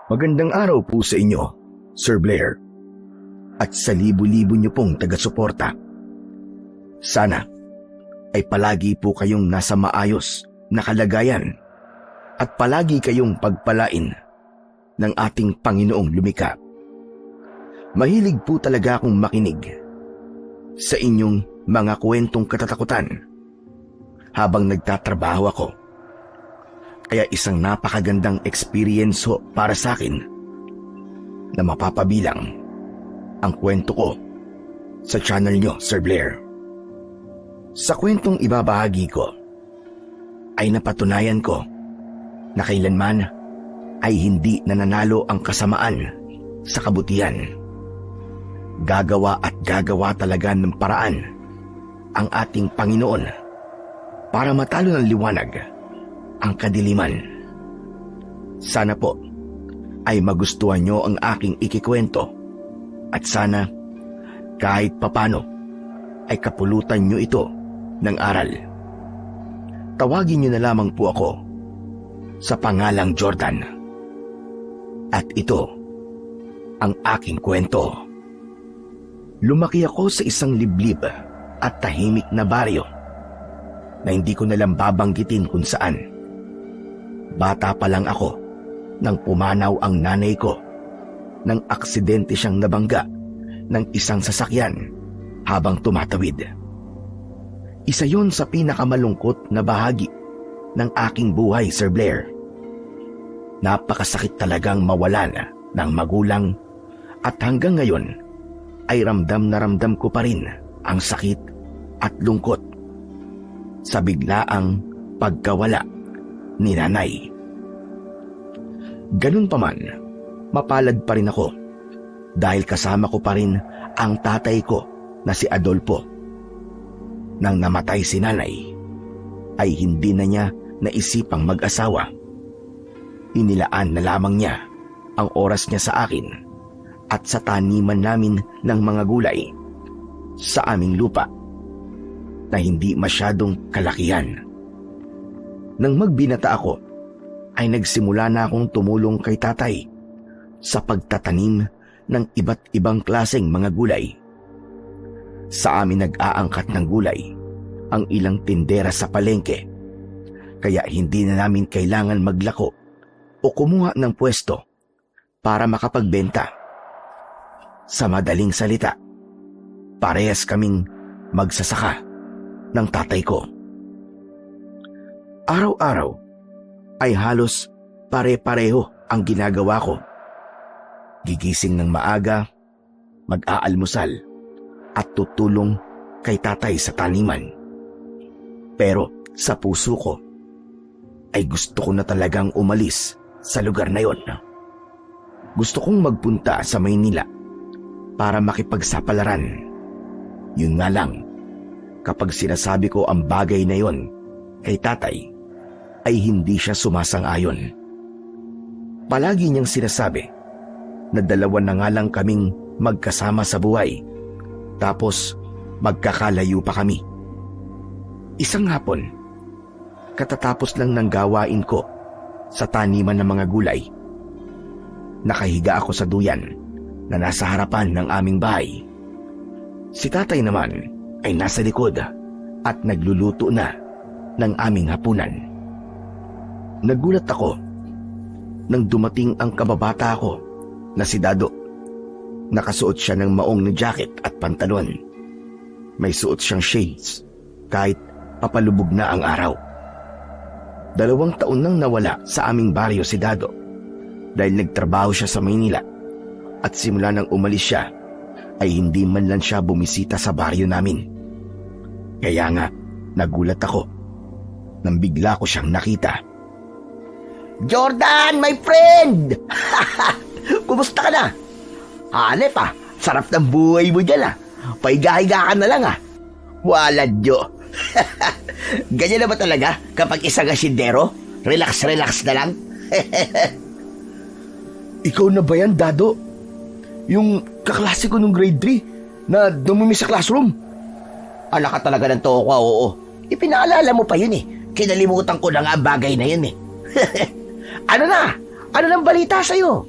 Magandang araw po sa inyo, Sir Blair, at sa libu-libo niyo pong taga-suporta. Sana ay palagi po kayong nasa maayos na kalagayan at palagi kayong pagpalain ng ating Panginoong lumikha. Mahilig po talaga akong makinig sa inyong mga kwentong katatakutan habang nagtatrabaho ako. Kaya isang napakagandang experience ho para sa akin na mapapabilang ang kwento ko sa channel nyo, Sir Blair. Sa kwentong ibabahagi ko ay napatunayan ko na kailanman ay hindi nananalo ang kasamaan sa kabutihan. Gagawa at gagawa talaga ng paraan ang ating Panginoon para matalo ng liwanag ang kadiliman. Sana po ay magustuhan nyo ang aking ikikwento at sana kahit papano ay kapulutan nyo ito ng aral. Tawagin nyo na lamang po ako sa pangalang Jordan. At ito ang aking kwento. Lumaki ako sa isang liblib at tahimik na baryo na hindi ko nalang babanggitin kung saan. Bata pa lang ako nang pumanaw ang nanay ko nang aksidente siyang nabangga ng isang sasakyan habang tumatawid. Isa yon sa pinakamalungkot na bahagi ng aking buhay, Sir Blair. Napakasakit talagang mawalan ng magulang at hanggang ngayon ay ramdam na ramdam ko pa rin ang sakit at lungkot sa biglaang pagkawala ni nanay. Ganun pa man, mapalad pa rin ako dahil kasama ko pa rin ang tatay ko na si Adolfo. Nang namatay si nanay, ay hindi na niya naisipang mag-asawa. Inilaan na lamang niya ang oras niya sa akin at sa taniman namin ng mga gulay sa aming lupa na hindi masyadong kalakihan. Nang magbinata ako, ay nagsimula na akong tumulong kay tatay sa pagtatanim ng iba't ibang klaseng mga gulay. Sa amin nag-aangkat ng gulay ang ilang tindera sa palengke, kaya hindi na namin kailangan maglako o kumuha ng pwesto para makapagbenta. Sa madaling salita, parehas kaming magsasaka ng tatay ko. Araw-araw ay halos pare-pareho ang ginagawa ko. Gigising ng maaga, mag-aalmusal at tutulong kay tatay sa taniman. Pero sa puso ko ay gusto ko na talagang umalis sa lugar na yon. Gusto kong magpunta sa Maynila para makipagsapalaran. Yun nga lang, kapag sinasabi ko ang bagay na yon kay tatay, ay hindi siya sumasang-ayon. Palagi niyang sinasabi na dalawa na nga lang kaming magkasama sa buhay, tapos magkakalayo pa kami. Isang hapon, katatapos lang ng gawain ko sa taniman ng mga gulay, nakahiga ako sa duyan na nasa harapan ng aming bahay. Si tatay naman ay nasa likod at nagluluto na ng aming hapunan. Nagulat ako nang dumating ang kababata ko na si Dado. Nakasuot siya ng maong na jacket at pantalon. May suot siyang shades kahit papalubog na ang araw. 2 taon nang nawala sa aming baryo si Dado dahil nagtrabaho siya sa Maynila, at simula nang umalis siya ay hindi man lang siya bumisita sa baryo namin. Kaya nga nagulat ako nang bigla ko siyang nakita. Jordan, my friend! Kumusta ka na? Hanep sarap ng buhay mo dyan Paiga-higa ka na lang Walad yo. Ganyan na ba talaga kapag isang asyendero? Relax na lang? Ikaw na ba yan, Dado? Yung kaklase ko nung grade 3 na dumumi sa classroom? Anak ka talaga ng toko, oo. Ipinaalala mo pa yun Kinalimutan ko na nga ang bagay na yun Ano na? Ano nang balita sa'yo?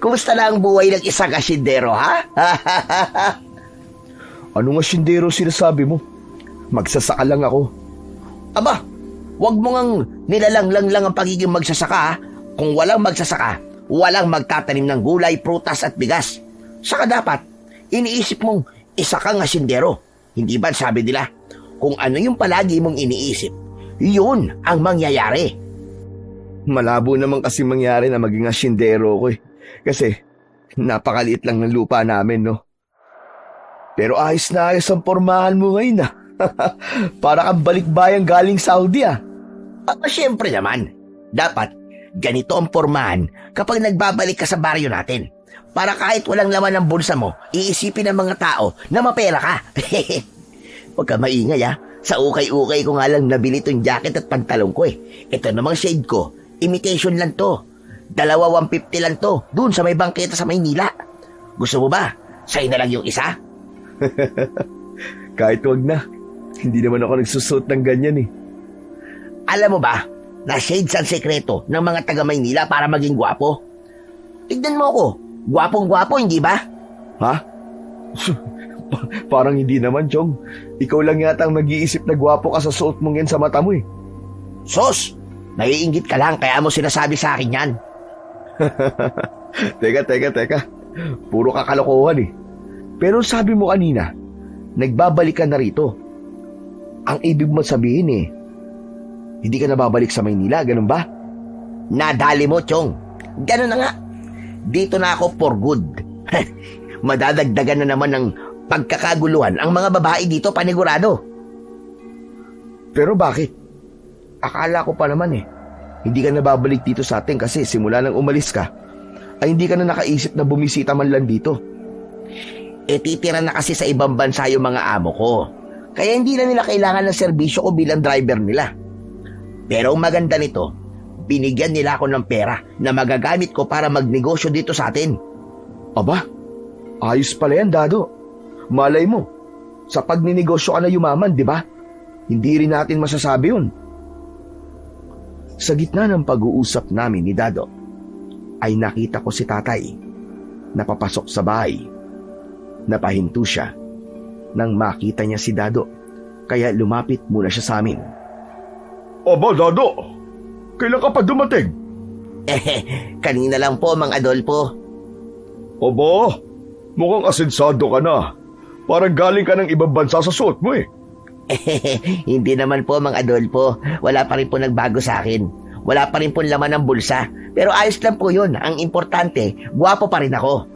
Kumusta na ang buhay ng isang asyendero, ha? Anong asyendero sinasabi mo? Magsasaka lang ako. Aba, wag mo ngang nilalanglang lang ang pagiging magsasaka, ha? Kung walang magsasaka, walang magtatanim ng gulay, prutas at bigas. Saka dapat, iniisip mong isa kang asyendero. Hindi ba sabi nila, kung ano yung palagi mong iniisip, yun ang mangyayari. Malabo naman kasi mangyari na maging asyendero ko eh. Kasi napakaliit lang ng lupa namin, no? Pero ayos na ayos ang pormahan mo ngayon, ah. Para kang balikbayang galing Saudi, ah. Siyempre naman, dapat ganito ang pormahan kapag nagbabalik ka sa baryo natin. Para kahit walang laman ng bulsa mo, iisipin ng mga tao na mapera ka. Huwag ka maingay, ah. Sa ukay-ukay ko nga lang nabili tong jacket at pantalong ko eh. Ito namang shade ko, imitation lang to. 150 lang to, dun sa may bangketa sa Maynila. Gusto mo ba? Sa'yo na lang yung isa? Kahit wag na. Hindi naman ako nagsusuot ng ganyan eh. Alam mo ba, na shades ang sekreto ng mga taga Maynila para maging gwapo? Tignan mo ako, gwapong-gwapo, hindi ba? Ha? Parang hindi naman, Chong. Ikaw lang yata ang nag-iisip na gwapo ka sa suot mong yan sa mata mo eh. Sos! Naiinggit ka lang kaya mo sinasabi sa akin yan. Teka. Puro kakalokohan eh. Pero sabi mo kanina, nagbabalik ka na rito. Ang ibig mo sabihin eh, hindi ka na babalik sa Maynila, ganun ba? Nadali mo, Chong. Ganun na nga. Dito na ako for good. Madadagdagan na naman ng pagkakaguluhan ang mga babae dito, panigurado. Pero bakit? Akala ko pa naman eh, hindi ka na babalik dito sa atin kasi simula nang umalis ka, ay hindi ka na nakaisip na bumisita man lang dito. Titira na kasi sa ibang bansa yung mga amo ko. Kaya hindi na nila kailangan ng serbisyo ko bilang driver nila. Pero ang maganda nito, binigyan nila ako ng pera na magagamit ko para magnegosyo dito sa atin. Aba, ayos pala yan, Dado. Malay mo, sa pagninegosyo ka na yumaman, di ba? Hindi rin natin masasabi yun. Sa gitna ng pag-uusap namin ni Dado, ay nakita ko si tatay na papasok sa bahay. Napahinto siya nang makita niya si Dado, kaya lumapit muna siya sa amin. Aba, Dado! Kailan ka pa dumating? Kanina lang po, Mang Adolfo. Aba, mukhang asensado ka na. Parang galing ka ng ibang bansa sa suot mo eh. Hindi naman po, Mang Adolfo. Wala pa rin po nagbago sa akin. Wala pa rin po laman ng bulsa. Pero ayos lang po yun. Ang importante, gwapo pa rin ako.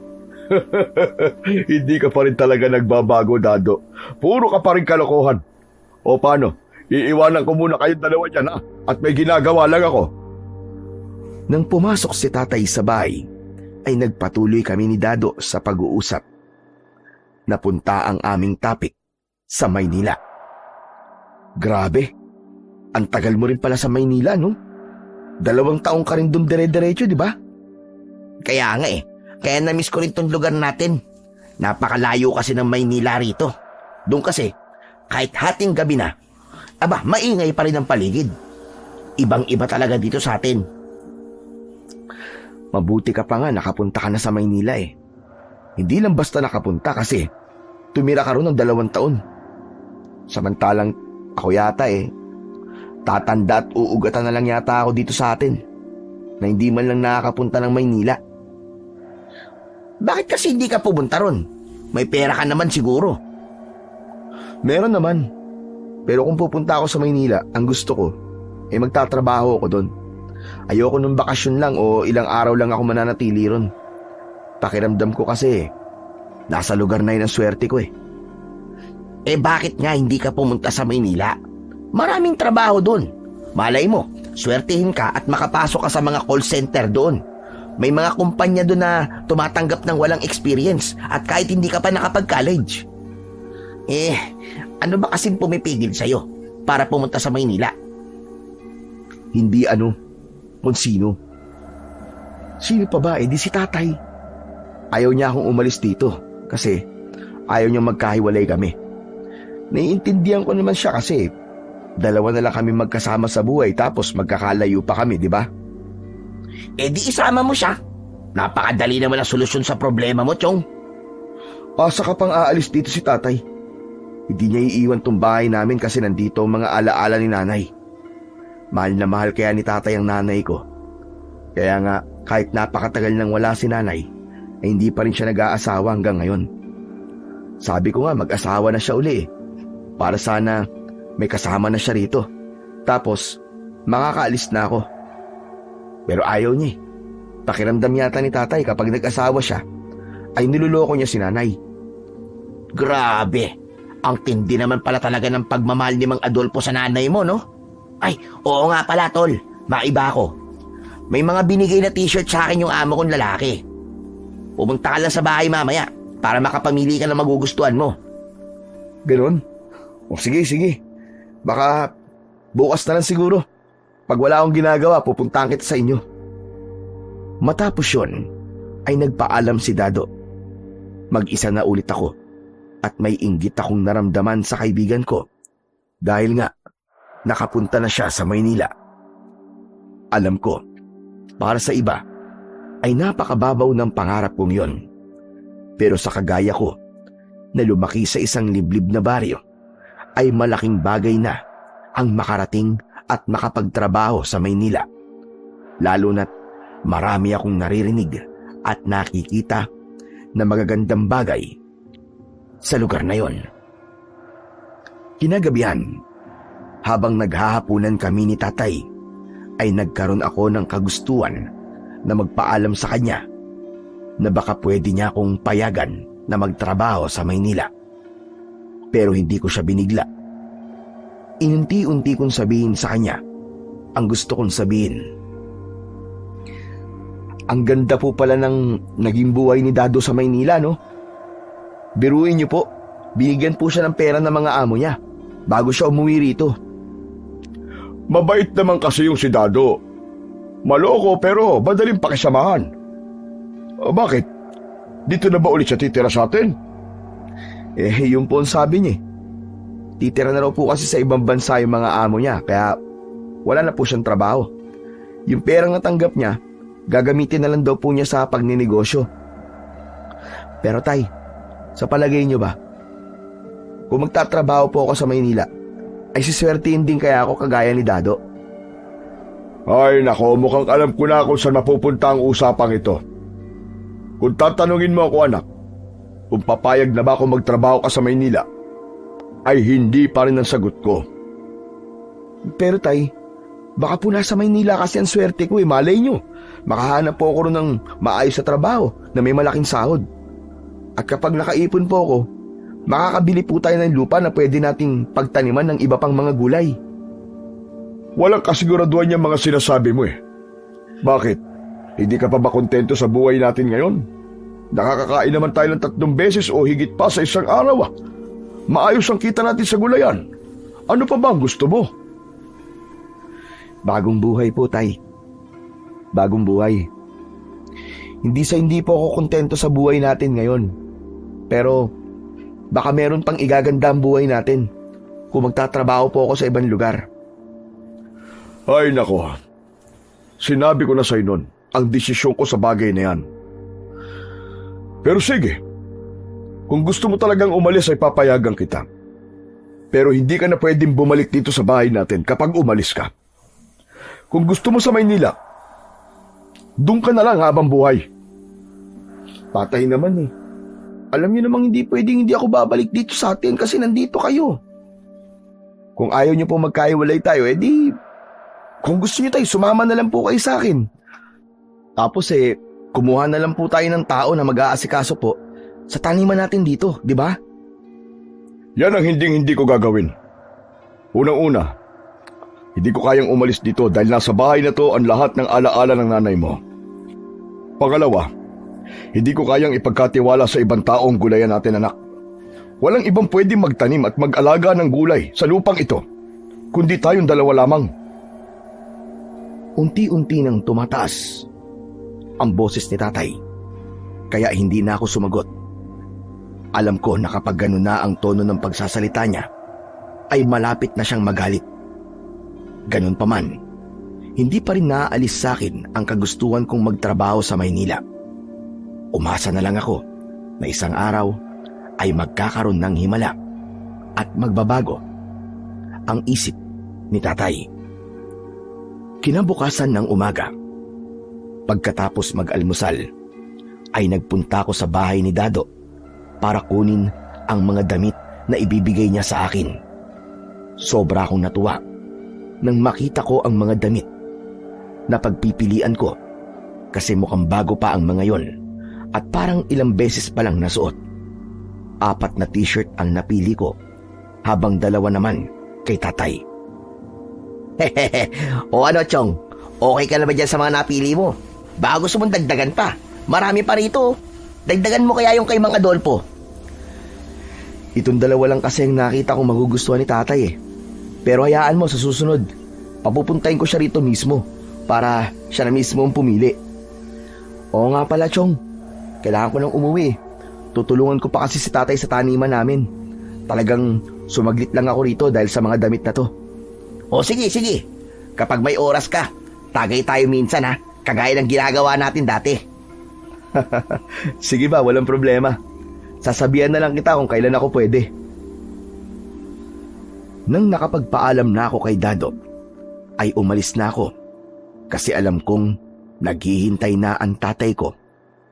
Hindi ka pa rin talaga nagbabago, Dado. Puro ka pa rin kalokohan. O paano? Iiwanan ko muna kayong dalawa dyan, ha? At may ginagawa lang ako. Nang pumasok si tatay sa bahay, ay nagpatuloy kami ni Dado sa pag-uusap. Napunta ang aming topic sa Maynila. Grabe, ang tagal mo rin pala sa Maynila, no? 2 taong ka rin doon dire-diretso, di ba? Kaya nga eh, kaya na-miss ko rin tong lugar natin. Napakalayo kasi ng Maynila rito. Doon kasi, kahit hating gabi na, aba, maingay pa rin ang paligid. Ibang-iba talaga dito sa atin. Mabuti ka pa nga nakapunta ka na sa Maynila eh. Hindi lang basta nakapunta kasi tumira ka ron ng 2 taon. Samantalang ako yata eh, tatanda at uugatan na lang yata ako dito sa atin na hindi man lang nakakapunta ng Maynila. Bakit kasi hindi ka pumunta ron? May pera ka naman siguro. Meron naman. Pero kung pupunta ako sa Maynila, ang gusto ko, magtatrabaho ako doon. Ayoko nung bakasyon lang o ilang araw lang ako mananatili ron. Pakiramdam ko kasi, nasa lugar na yun ang swerte ko eh. Bakit nga hindi ka pumunta sa Maynila? Maraming trabaho doon. Malay mo, swertihin ka at makapasok ka sa mga call center doon. May mga kumpanya doon na tumatanggap ng walang experience at kahit hindi ka pa nakapag-college. Ano ba kasing pumipigil sa'yo para pumunta sa Maynila? Hindi kung sino. Sino pa ba? Di si tatay. Ayaw niya akong umalis dito kasi ayaw niyang magkahiwalay kami. Naiintindihan ko naman siya kasi 2 na lang kami magkasama sa buhay tapos magkakalayo pa kami, di ba? Di isama mo siya. Napakadali naman ang solusyon sa problema mo, Chong. Asa ka pang aalis dito si tatay? Hindi niya iiwan tong bahay namin kasi nandito ang mga alaala ni nanay. Mahal na mahal kaya ni tatay ang nanay ko. Kaya nga, kahit napakatagal nang wala si nanay, ay hindi pa rin siya nag-aasawa hanggang ngayon. Sabi ko nga mag-asawa na siya uli para sana may kasama na siya rito. Tapos, makakaalis na ako. Pero ayaw niya. Pakiramdam yata ni tatay kapag nag-asawa siya, ay niluloko niya si nanay. Grabe, ang tindi naman pala talaga ng pagmamahal ni Mang Adolfo sa nanay mo, no? Ay, oo nga pala, tol. Maiba ako. May mga binigay na t-shirt sa akin yung amo kong lalaki. Pumunta ka lang sa bahay mamaya para makapamili ka ng magugustuhan mo. Ganon? O sige. Baka bukas na lang siguro. Pag wala akong ginagawa, pupuntahan kita sa inyo. Matapos yun, ay nagpaalam si Dado. Mag-isa na ulit ako at may inggit akong naramdaman sa kaibigan ko dahil nga nakapunta na siya sa Maynila. Alam ko, para sa iba, ay napakababaw ng pangarap kong yon. Pero sa kagaya ko, na lumaki sa isang liblib na baryo, ay malaking bagay na ang makarating at makapagtrabaho sa Maynila. Lalo na't marami akong naririnig at nakikita na magagandang bagay sa lugar na yon. Kinagabihan, habang naghahapunan kami ni tatay, ay nagkaroon ako ng kagustuhan na magpaalam sa kanya na baka pwede niya akong payagan na magtrabaho sa Maynila. Pero hindi ko siya binigla. Inunti-unti kong sabihin sa kanya ang gusto kong sabihin. Ang ganda po pala ng naging buhay ni Dado sa Maynila, no? Biruin niyo po, binigyan po siya ng pera ng mga amo niya bago siya umuwi rito. Mabait naman kasi yung si Dado. Maloko pero madaling pakisamahan. Bakit? Dito na ba ulit siya titira sa atin? Yun po ang sabi niya. Titira na raw po kasi sa ibang bansa yung mga amo niya, kaya wala na po siyang trabaho. Yung perang natanggap niya, gagamitin na lang daw po niya sa pagninegosyo. Pero tay, sa palagay niyo ba, kung magtatrabaho po ako sa Maynila, ay siswertihin din kaya ako kagaya ni Dado? Ay nako, mukhang alam ko na kung saan mapupunta ang usapang ito. Kung tatanungin mo ako anak, kung papayag na ba ako magtrabaho ka sa Maynila, ay hindi pa rin ang sagot ko. Pero tay, baka po nasa Maynila kasi ang swerte ko malay nyo. Makahanap po ako ron ng maayos sa trabaho na may malaking sahod. At kapag nakaipon po ako, makakabili po tayo ng lupa na pwede nating pagtaniman ng iba pang mga gulay. Walang kasiguraduhan yung mga sinasabi mo eh. Bakit? Hindi ka pa ba kontento sa buhay natin ngayon? Nakakakain naman tayo ng 3 beses o higit pa sa isang araw. Maayos ang kita natin sa gulayan. Ano pa ba ang gusto mo? Bagong buhay po, tay. Bagong buhay. Hindi po ako kontento sa buhay natin ngayon. Pero baka meron pang igaganda ang buhay natin kung magtatrabaho po ako sa ibang lugar. Ay nako, sinabi ko na sa'yo nun ang desisyon ko sa bagay na yan. Pero sige, kung gusto mo talagang umalis ay papayagan kita. Pero hindi ka na pwedeng bumalik dito sa bahay natin kapag umalis ka. Kung gusto mo sa Maynila, doon ka na lang habang buhay. Patay naman eh. Alam niyo namang hindi pwedeng hindi ako babalik dito sa atin kasi nandito kayo. Kung ayaw niyo po magkaiwalay tayo, edi kung gusto niyo tayo, sumama na lang po kayo sa akin. Tapos kumuha na lang po tayo ng tao na mag-aasikaso po sa taniman natin dito, di ba? Yan ang hindi ko gagawin. Unang-una, hindi ko kayang umalis dito dahil nasa bahay na to ang lahat ng alaala ng nanay mo. Pangalawa, hindi ko kayang ipagkatiwala sa ibang tao ang gulayan natin, anak. Walang ibang pwedeng magtanim at mag-alaga ng gulay sa lupang ito, kundi tayong dalawa lamang. Unti-unti nang tumataas ang boses ni tatay, kaya hindi na ako sumagot. Alam ko na kapag ganun na ang tono ng pagsasalita niya, ay malapit na siyang magalit. Ganun pa man, hindi pa rin naaalis sa akin ang kagustuhan kong magtrabaho sa Maynila. Umasa na lang ako na isang araw ay magkakaroon ng himala at magbabago ang isip ni tatay. Kinabukasan ng umaga, pagkatapos mag-almusal, ay nagpunta ko sa bahay ni Dado para kunin ang mga damit na ibibigay niya sa akin. Sobra akong natuwa nang makita ko ang mga damit na pagpipilian ko kasi mukhang bago pa ang mga yon at parang ilang beses pa lang nasuot. 4 na t-shirt ang napili ko habang 2 naman kay tatay. O ano, Chong? Okay ka na ba dyan sa mga napili mo? Baka gusto mong dagdagan pa. Marami pa rito. Dagdagan mo kaya yung kay Mang Adolfo. Itong 2 lang kasi ang nakita kong magugustuhan ni tatay eh. Pero hayaan mo, sa susunod, papupuntahin ko siya rito mismo para siya na mismo ang pumili. Oo nga pala, Chong. Kailangan ko nang umuwi. Tutulungan ko pa kasi si tatay sa taniman namin. Talagang sumaglit lang ako rito dahil sa mga damit na to. O sige, sige. Kapag may oras ka, tagay tayo minsan ha. Kagaya ng ginagawa natin dati. Sige ba, walang problema. Sasabihan na lang kita kung kailan ako pwede. Nang nakapagpaalam na ako kay Dado, ay umalis na ako kasi alam kong naghihintay na ang tatay ko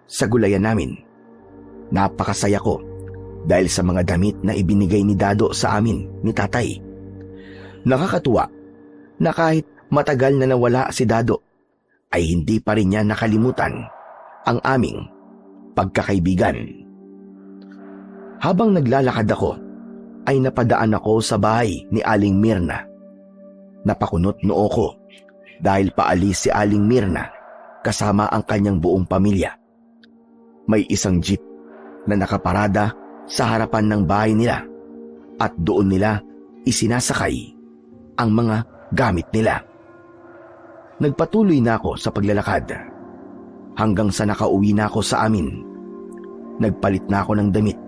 sa gulayan namin. Napakasaya ko dahil sa mga damit na ibinigay ni Dado sa amin ni tatay. Nakakatuwa na kahit matagal na nawala si Dado, ay hindi pa rin niya nakalimutan ang aming pagkakaibigan. Habang naglalakad ako, ay napadaan ako sa bahay ni Aling Mirna. Napakunot noo ko dahil paalis si Aling Mirna kasama ang kanyang buong pamilya. May isang jeep na nakaparada sa harapan ng bahay nila at doon nila isinasakay ang mga gamit nila. Nagpatuloy na ako sa paglalakad hanggang sa nakauwi na ako sa amin. Nagpalit na ako ng damit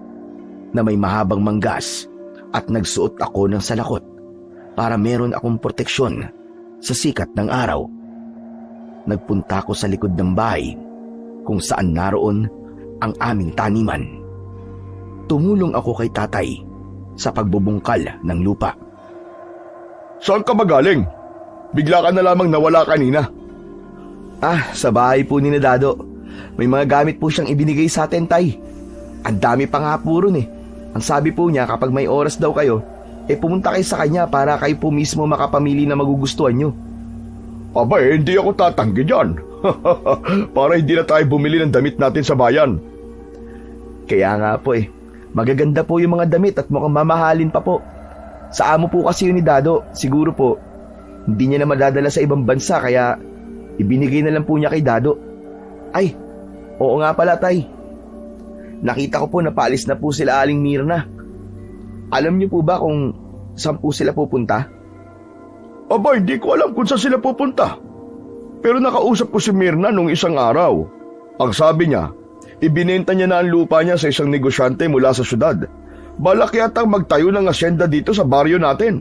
na may mahabang manggas at nagsuot ako ng salakot para meron akong proteksyon sa sikat ng araw. Nagpunta ako sa likod ng bahay kung saan naroon ang aming taniman. Tumulong ako kay tatay sa pagbubungkal ng lupa. Saan ka magaling? Bigla ka na lamang nawala kanina. Sa bahay po ni Dado. May mga gamit po siyang ibinigay sa atin, tay. Ang dami pa nga po ron eh. Ang sabi po niya kapag may oras daw kayo, pumunta kayo sa kanya para kayo po mismo makapamili na magugustuhan nyo. Aba hindi ako tatanggi dyan. Para hindi na tayo bumili ng damit natin sa bayan. Kaya nga po magaganda po yung mga damit at mukhang mamahalin pa po. Sa amo po kasi yun ni Dado, siguro po, hindi niya na madadala sa ibang bansa kaya ibinigay na lang po niya kay Dado. Ay, oo nga pala tay. Nakita ko po na paalis na po sila Aling Mirna. Alam niyo po ba kung saan po sila pupunta? Aba, hindi ko alam kung saan sila pupunta. Pero nakausap ko si Mirna nung isang araw. Ang sabi niya, ibinenta niya na ang lupa niya sa isang negosyante mula sa syudad. Balak yatang magtayo ng asyenda dito sa baryo natin.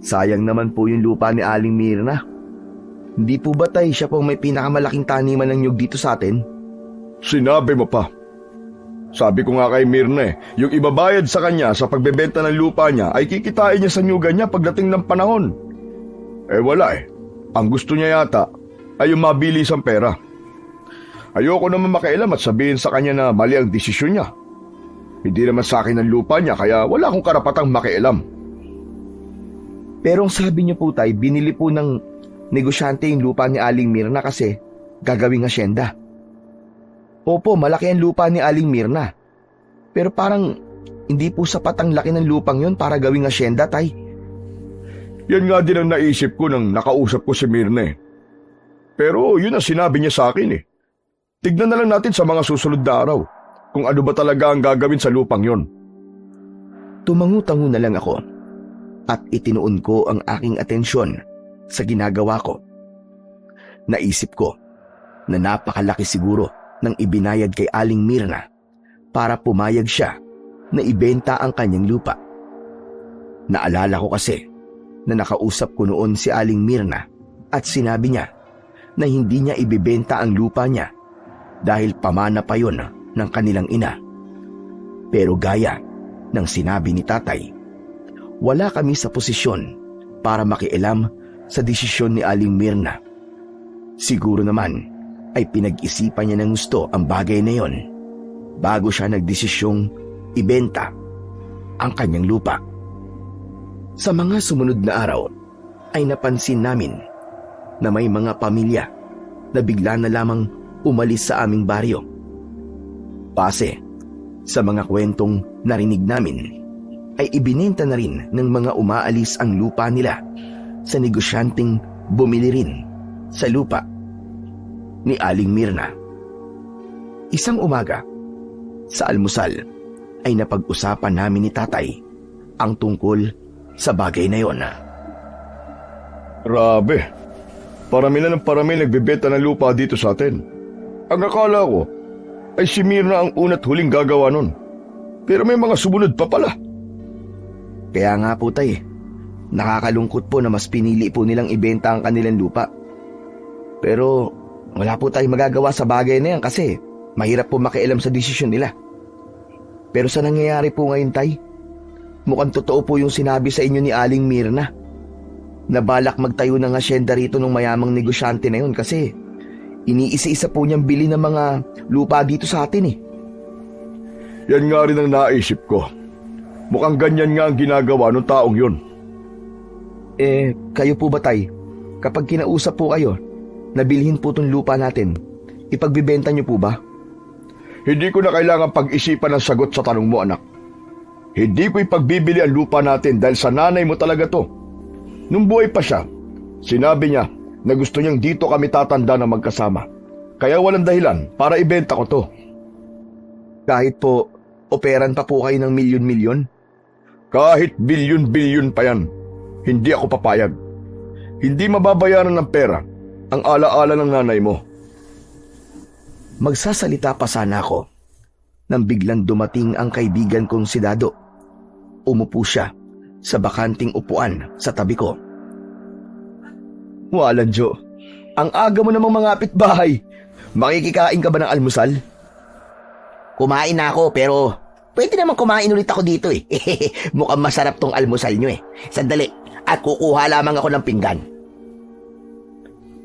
Sayang naman po yung lupa ni Aling Mirna. Hindi po ba tay siya pong may pinakamalaking taniman ng nyug dito sa atin? Sinabi mo pa. Sabi ko nga kay Mirna yung ibabayad sa kanya sa pagbebenta ng lupa niya ay kikitain niya sa nyugan niya pagdating ng panahon. Wala Ang gusto niya yata ay yung mabilis ang pera. Ayoko naman makialam at sabihin sa kanya na mali ang desisyon niya. Hindi naman sa akin ang lupa niya kaya wala akong karapatang makialam. Pero ang sabi niyo po tay, binili po ng negosyante yung lupa ni Aling Mirna kasi gagawing asyenda. Opo, malaki ang lupa ni Aling Mirna. Pero parang hindi po sapat ang laki ng lupang yon para gawing asyenda, tay. Yan nga din ang naisip ko nang nakausap ko si Mirna Pero yun ang sinabi niya sa akin Tignan na lang natin sa mga susunod na araw kung ano ba talaga ang gagawin sa lupang yon. Tumangu-tango na lang ako at itinuon ko ang aking atensyon sa ginagawa ko. Naisip ko na napakalaki siguro ng ibinayad kay Aling Mirna para pumayag siya na ibenta ang kanyang lupa. Naalala ko kasi na nakausap ko noon si Aling Mirna at sinabi niya na hindi niya ibibenta ang lupa niya dahil pamana pa yon ng kanilang ina. Pero gaya ng sinabi ni tatay, wala kami sa posisyon para makialam sa desisyon ni Aling Mirna. Siguro naman ay pinag-isipan niya ng gusto ang bagay na yon bago siya nagdesisyong ibenta ang kanyang lupa. Sa mga sumunod na araw ay napansin namin na may mga pamilya na bigla na lamang umalis sa aming baryo. Base sa mga kwentong narinig namin, ay ibinenta na rin ng mga umaalis ang lupa nila sa negosyanteng bumili rin sa lupa ni Aling Mirna. Isang umaga, sa almusal, ay napag-usapan namin ni tatay ang tungkol sa bagay na yon. Grabe. Parami na ng parami nagbebenta ng lupa dito sa atin. Ang akala ko ay si Mirna ang una't huling gagawa nun. Pero may mga sumunod pa pala. Kaya nga po tay, nakakalungkot po na mas pinili po nilang ibenta ang kanilang lupa. Pero wala po tayong magagawa sa bagay na yan kasi mahirap po makialam sa desisyon nila. Pero sa nangyayari po ngayon tay, mukhang totoo po yung sinabi sa inyo ni Aling Mirna na balak magtayo ng asyenda rito ng mayamang negosyante na yun kasi iniisa-isa po niyang bili ng mga lupa dito sa atin eh. Yan nga rin ang naisip ko. Mukhang ganyan nga ang ginagawa ng taong yun. Kayo po ba tay, kapag kinausap po kayo, nabilhin po itong lupa natin, ipagbibenta niyo po ba? Hindi ko na kailangan pag-isipan ang sagot sa tanong mo, anak. Hindi ko ipagbibili ang lupa natin dahil sa nanay mo talaga to. Nung buhay pa siya, sinabi niya na gusto niyang dito kami tatanda na magkasama. Kaya walang dahilan para ibenta ko to. Kahit po, operan pa po kayo ng milyon-milyon? Kahit bilyon-bilyon pa yan, hindi ako papayag. Hindi mababayaran ng pera ang alaala ng nanay mo. Magsasalita pa sana ako nang biglang dumating ang kaibigan kong si Dado. Umupo siya sa bakanting upuan sa tabi ko. Walang Jo, ang aga mo namang mangapit bahay. Makikikain ka ba ng almusal? Kumain na ako pero pwede naman kumain ulit ako dito eh. Mukhang masarap tong almusal nyo eh. Sandali, at kukuha lamang ako ng pinggan.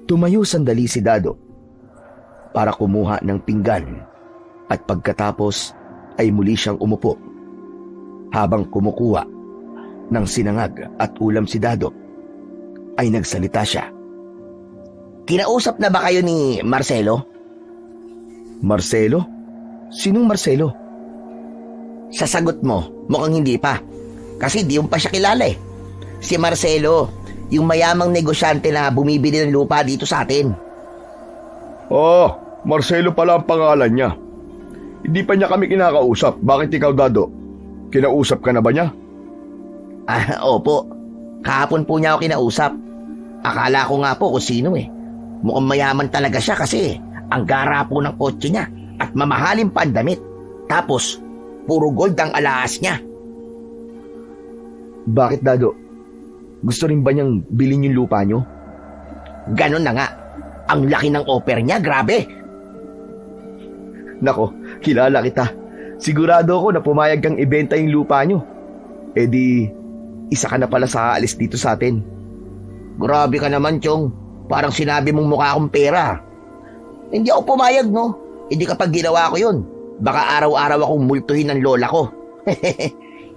Tumayo sandali si Dado para kumuha ng pinggan at pagkatapos ay muli siyang umupo. Habang kumukuha ng sinangag at ulam si Dado, ay nagsalita siya. Kinausap na ba kayo ni Marcelo? Marcelo? Sinong Marcelo? Sa sagot mo, mukhang hindi pa. Kasi di mo pa siya kilala eh. Si Marcelo, yung mayamang negosyante na bumibili ng lupa dito sa atin. Oh, Marcelo pala ang pangalan niya. Hindi pa niya kami kinakausap. Bakit ikaw, Dado? Kinausap ka na ba niya? Opo. Kahapon po niya ako kinausap. Akala ko nga po kung sino eh. Mukhang mayaman talaga siya kasi ang gara po ng kotse niya at mamahaling pandamit. Tapos, puro gold ang alaas niya. Bakit, Dado? Gusto rin ba niyang bilhin yung lupa niyo? Ganon na nga. Ang laki ng offer niya, grabe. Nako, kilala kita. Sigurado ako na pumayag kang ibenta yung lupa niyo. Eh di, isa ka na pala sa aalis dito sa atin. Grabe ka naman, Chong. Parang sinabi mong mukha akong pera. Hindi ako pumayag, no? Hindi kapag ginawa ko yun, baka araw-araw akong multuhin ng lola ko.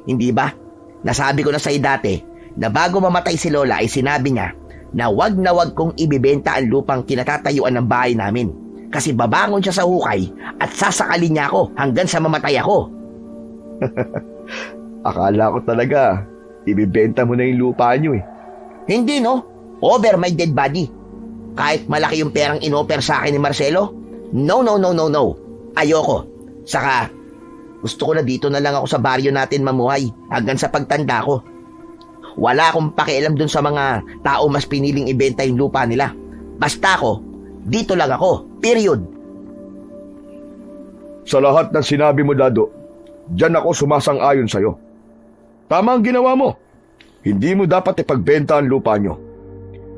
Hindi ba? Nasabi ko na sa'yo dati na bago mamatay si lola ay sinabi niya na wag kong ibibenta ang lupang kinatatayuan ng bahay namin. Kasi babangon siya sa hukay at sasakalin niya ako hanggang sa mamatay ako. Akala ko talaga, ibibenta mo na yung lupa niyo eh. Hindi, no? Over my dead body. Kahit malaki yung perang inoffer sa akin ni Marcelo, no. Ayoko. Saka, gusto ko na dito na lang ako sa baryo natin mamuhay hanggang sa pagtanda ko. Wala akong pakialam dun sa mga tao mas piniling ibenta yung lupa nila. Basta ako, dito lang ako. Period. Sa lahat ng sinabi mo, Dado, diyan ako sumasang-ayon sa'yo. Tama ang ginawa mo. Hindi mo dapat ipagbenta ang lupa nyo.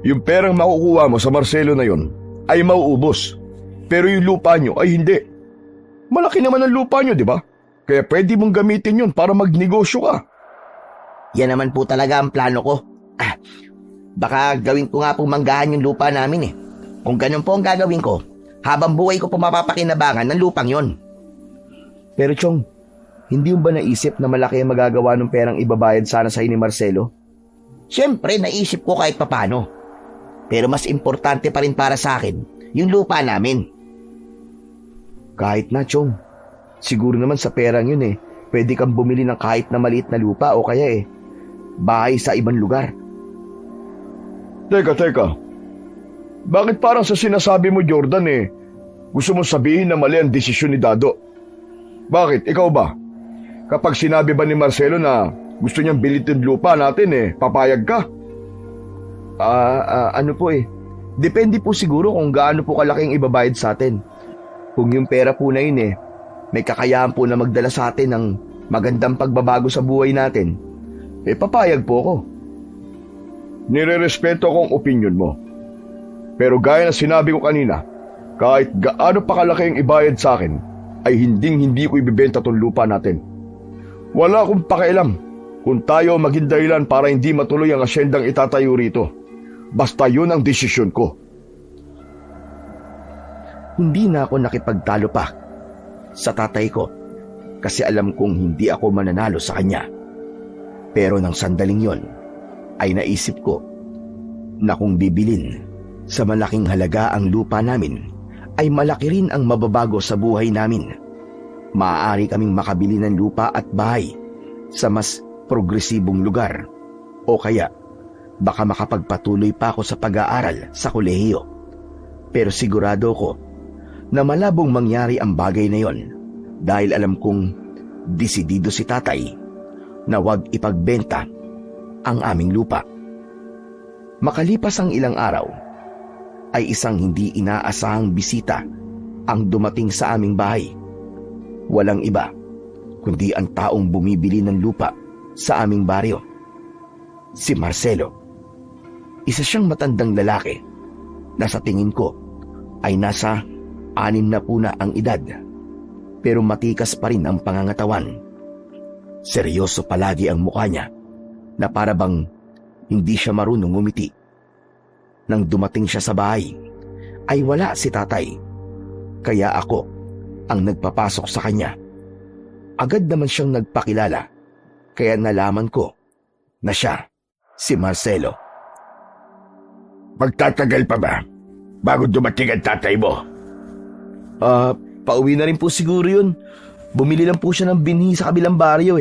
Yung perang makukuha mo sa Marcelo na yon ay mauubos. Pero yung lupa nyo ay hindi. Malaki naman ang lupa nyo, di ba? Kaya pwede mong gamitin yun para magnegosyo ka. Yan naman po talaga ang plano ko. Baka gawin ko nga pong manggahan yung lupa namin eh. Kung ganun po ang gagawin ko, habang buhay ko po mapapakinabangan ng lupang yon. Pero Chong, hindi mo ba naisip na malaki ang magagawa ng perang ibabayad sana sa ni Marcelo? Siyempre, naisip ko kahit papano. Pero mas importante pa rin para sa akin yung lupa namin. Kahit na, Chong. Siguro naman sa perang yun pwede kang bumili ng kahit na maliit na lupa o kaya bahay sa ibang lugar. Teka. Bakit parang sa sinasabi mo, Jordan gusto mo sabihin na mali ang desisyon ni Dado? Bakit? Ikaw ba? Kapag sinabi ba ni Marcelo na gusto niyang bilitin lupa natin papayag ka? Ano po Depende po siguro kung gaano po kalaking ibabayad sa atin. Kung yung pera po na yun may kakayahan po na magdala sa atin ng magandang pagbabago sa buhay natin, papayag po ako. Nirerespeto ko ang opinion mo. Pero gaya na sinabi ko kanina, kahit gaano pa kalaki ang ibayad sa akin, ay hindi ko ibibenta tong lupa natin. Wala akong pakialam kung tayo maging dahilan para hindi matuloy ang asyendang itatayo rito. Basta yun ang desisyon ko. Hindi na ako nakipagtalo pa sa tatay ko kasi alam kong hindi ako mananalo sa kanya. Pero nang sandaling yon ay naisip ko na kung bibilin sa malaking halaga ang lupa namin ay malaki rin ang mababago sa buhay namin. Maaari kaming makabili ng lupa at bahay sa mas progresibong lugar o kaya baka makapagpatuloy pa ako sa pag-aaral sa kolehiyo. Pero sigurado ko na malabong mangyari ang bagay na yon dahil alam kong desidido si tatay na huwag ipagbenta ang aming lupa. Makalipas ang ilang araw, ay isang hindi inaasahang bisita ang dumating sa aming bahay. Walang iba kundi ang taong bumibili ng lupa sa aming baryo. Si Marcelo. Isa siyang matandang lalaki na sa tingin ko ay nasa 60 na ang edad, pero matikas pa rin ang pangangatawan. Seryoso palagi ang mukha niya na para bang hindi siya marunong ngumiti. Nang dumating siya sa bahay, ay wala si tatay. Kaya ako ang nagpapasok sa kanya. Agad naman siyang nagpakilala, kaya nalaman ko na siya si Marcelo. Magtatagal pa ba bago dumating ang tatay mo? Pauwi na rin po siguro yun. Bumili lang po siya ng binhi sa kabilang baryo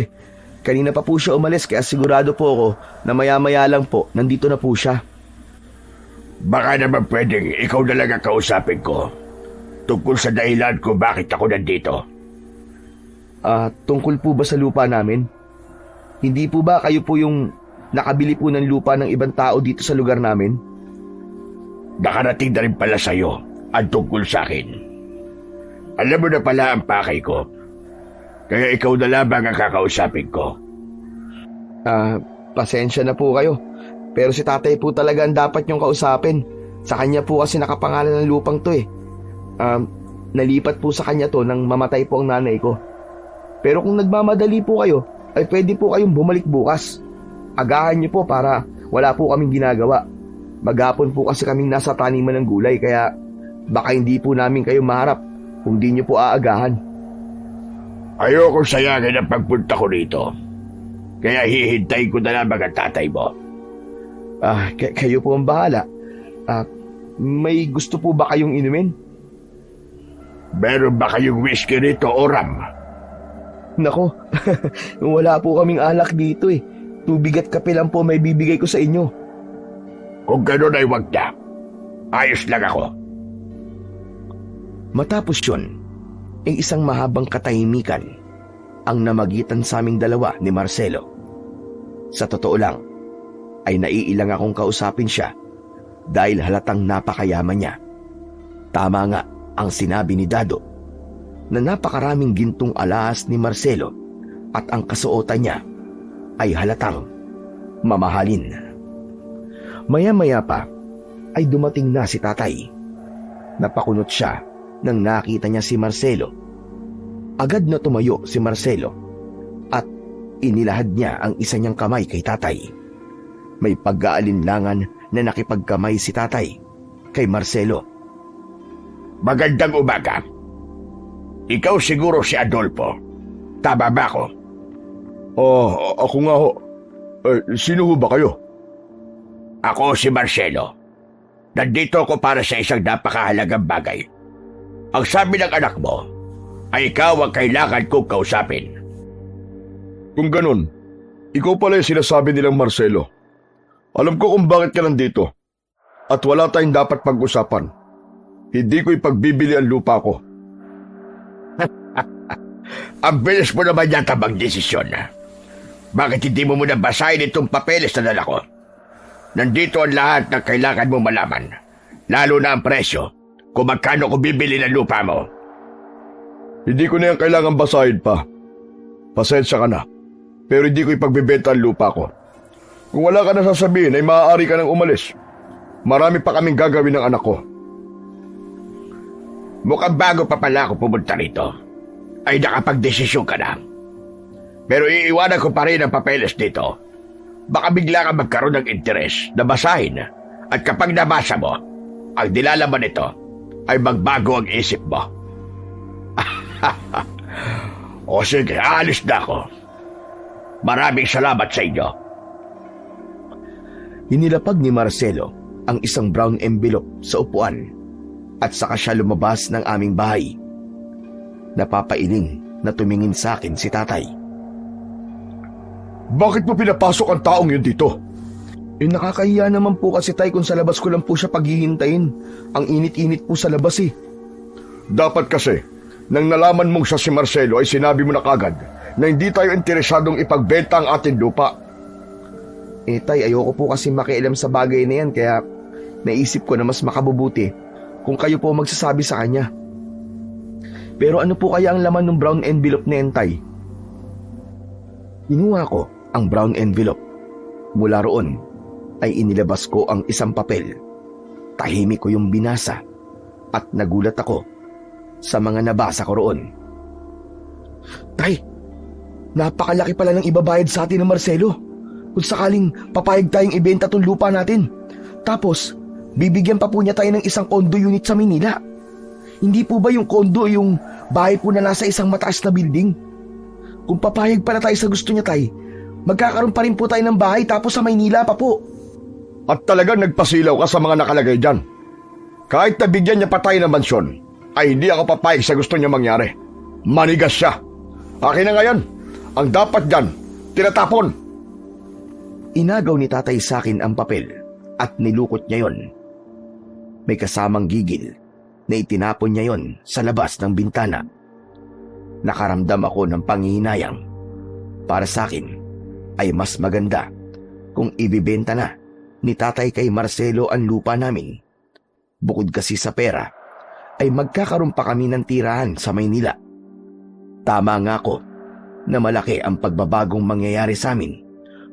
Kanina pa po siya umalis kaya sigurado po ako na maya-maya lang po nandito na po siya. Baka naman pwedeng ikaw na lang ang kausapin ko tungkol sa dahilan ko bakit ako nandito. Tungkol po ba sa lupa namin? Hindi po ba kayo po yung nakabili po ng lupa ng ibang tao dito sa lugar namin? Nakarating na rin pala sa'yo ang tungkol sa akin. Alam mo na pala ang pakay ko. Kaya ikaw na lamang ang kakausapin ko. Pasensya na po kayo. Pero si tatay po talaga ang dapat niyong kausapin. Sa kanya po kasi nakapangalan ng lupang to Nalipat po sa kanya to nang mamatay po ang nanay ko. Pero kung nagmamadali po kayo, ay pwede po kayong bumalik bukas. Agahan niyo po para wala po kaming ginagawa. Maghapon po kasi kaming nasa taniman ng gulay kaya baka hindi po namin kayo maharap kung di niyo po aagahan. Ayoko sayangin ang pagpunta ko rito. Kaya hihintayin ko na lamang ang tatay mo. Kayo po ang bahala. May gusto po ba kayong inumin? Meron ba kayong whiskey rito o ram? Nako, wala po kaming alak dito Tubig at kape lang po may bibigay ko sa inyo. Kung gano'n ay wag na. Ayos lang ako. Matapos yun, ay isang mahabang katahimikan ang namagitan sa aming dalawa ni Marcelo. Sa totoo lang, ay naiilang akong kausapin siya dahil halatang napakayaman niya. Tama nga ang sinabi ni Dado na napakaraming gintong alahas ni Marcelo at ang kasuotan niya ay halatang mamahalin. Maya-maya pa ay dumating na si tatay. Napakunot siya Nang nakita niya si Marcelo, agad na tumayo si Marcelo at inilahad niya ang isa niyang kamay kay tatay. May pag-aalinlangan na nakipagkamay si tatay kay Marcelo. Magandang umaga. Ikaw siguro si Adolfo. Tama ba ako? Ako nga ho. Sino ho ba kayo? Ako si Marcelo. Nandito ako para sa isang napakahalagang bagay. Ang sabi ng anak mo ay ikaw ang kailangan kong kausapin. Kung ganun, ikaw pala yung sinasabi nilang Marcelo. Alam ko kung bakit ka nandito. At wala tayong dapat pag-usapan. Hindi ko ipagbibili ang lupa ko. Ang bilis mo naman yata magdesisyon. Bakit hindi mo muna basahin itong papeles na dala ko? Nandito ang lahat ng kailangan mo malaman. Lalo na ang presyo. Kung magkano ko bibili ng lupa mo. Hindi ko na yan kailangan basahin pa. Pasensya ka na. Pero hindi ko ipagbibenta ang lupa ko. Kung wala ka na sasabihin ay maaari ka nang umalis. Marami pa kaming gagawin ng anak ko. Mukhang bago pa pala ako pumunta rito. Ay nakapagdesisyon ka na. Pero iiwanan ko pa rin ang papeles dito. Baka bigla ka magkaroon ng interes na basahin. At kapag nabasa mo, ang nilalaman nito ay magbago ang isip mo. O sige, aalis na ako. Maraming salamat sa inyo. Inilapag ni Marcelo ang isang brown envelope sa upuan at saka siya lumabas ng aming bahay. Napapailing na tumingin sa akin si tatay. Bakit mo pinapasok ang taong yun dito? Nakakahiya naman po kasi tay kung sa labas ko lang po siya paghihintayin. Ang init-init po sa labas eh. Dapat kasi, nang nalaman mong siya si Marcelo ay sinabi mo na kagad na hindi tayo interesadong ipagbenta ang ating lupa. Tay, ayoko po kasi makialam sa bagay na yan kaya naisip ko na mas makabubuti kung kayo po magsasabi sa kanya. Pero ano po kaya ang laman ng brown envelope na yan, tay? Kinuha ko ang brown envelope. Mula roon ay inilabas ko ang isang papel. Tahimik ko yung binasa at nagulat ako sa mga nabasa ko roon. Tay, napakalaki pala ng ibabayad sa atin ng Marcelo. Kung sakaling papayag tayong ibenta tong lupa natin. Tapos, bibigyan pa po niya tayo ng isang condo unit sa Manila. Hindi po ba yung condo yung bahay po na nasa isang mataas na building? Kung papayag pala tayo sa gusto niya tay, magkakaroon pa rin po tayo ng bahay tapos sa Maynila pa po. At talagang nagpasilaw ka sa mga nakalagay dyan. Kahit nabigyan niya pa tayo ng mansyon, ay hindi ako papayag sa gusto niya mangyari. Manigas siya. Akin na ngayon, ang dapat dyan, tinatapon. Inagaw ni tatay sa akin ang papel at nilukot niya yon. May kasamang gigil na itinapon niya yon sa labas ng bintana. Nakaramdam ako ng panghihinayang. Para sa akin ay mas maganda kung ibibenta na ni tatay kay Marcelo ang lupa namin. Bukod kasi sa pera, ay magkakaroon pa kami ng tirahan sa Maynila. Tama nga ako na malaki ang pagbabagong mangyayari sa amin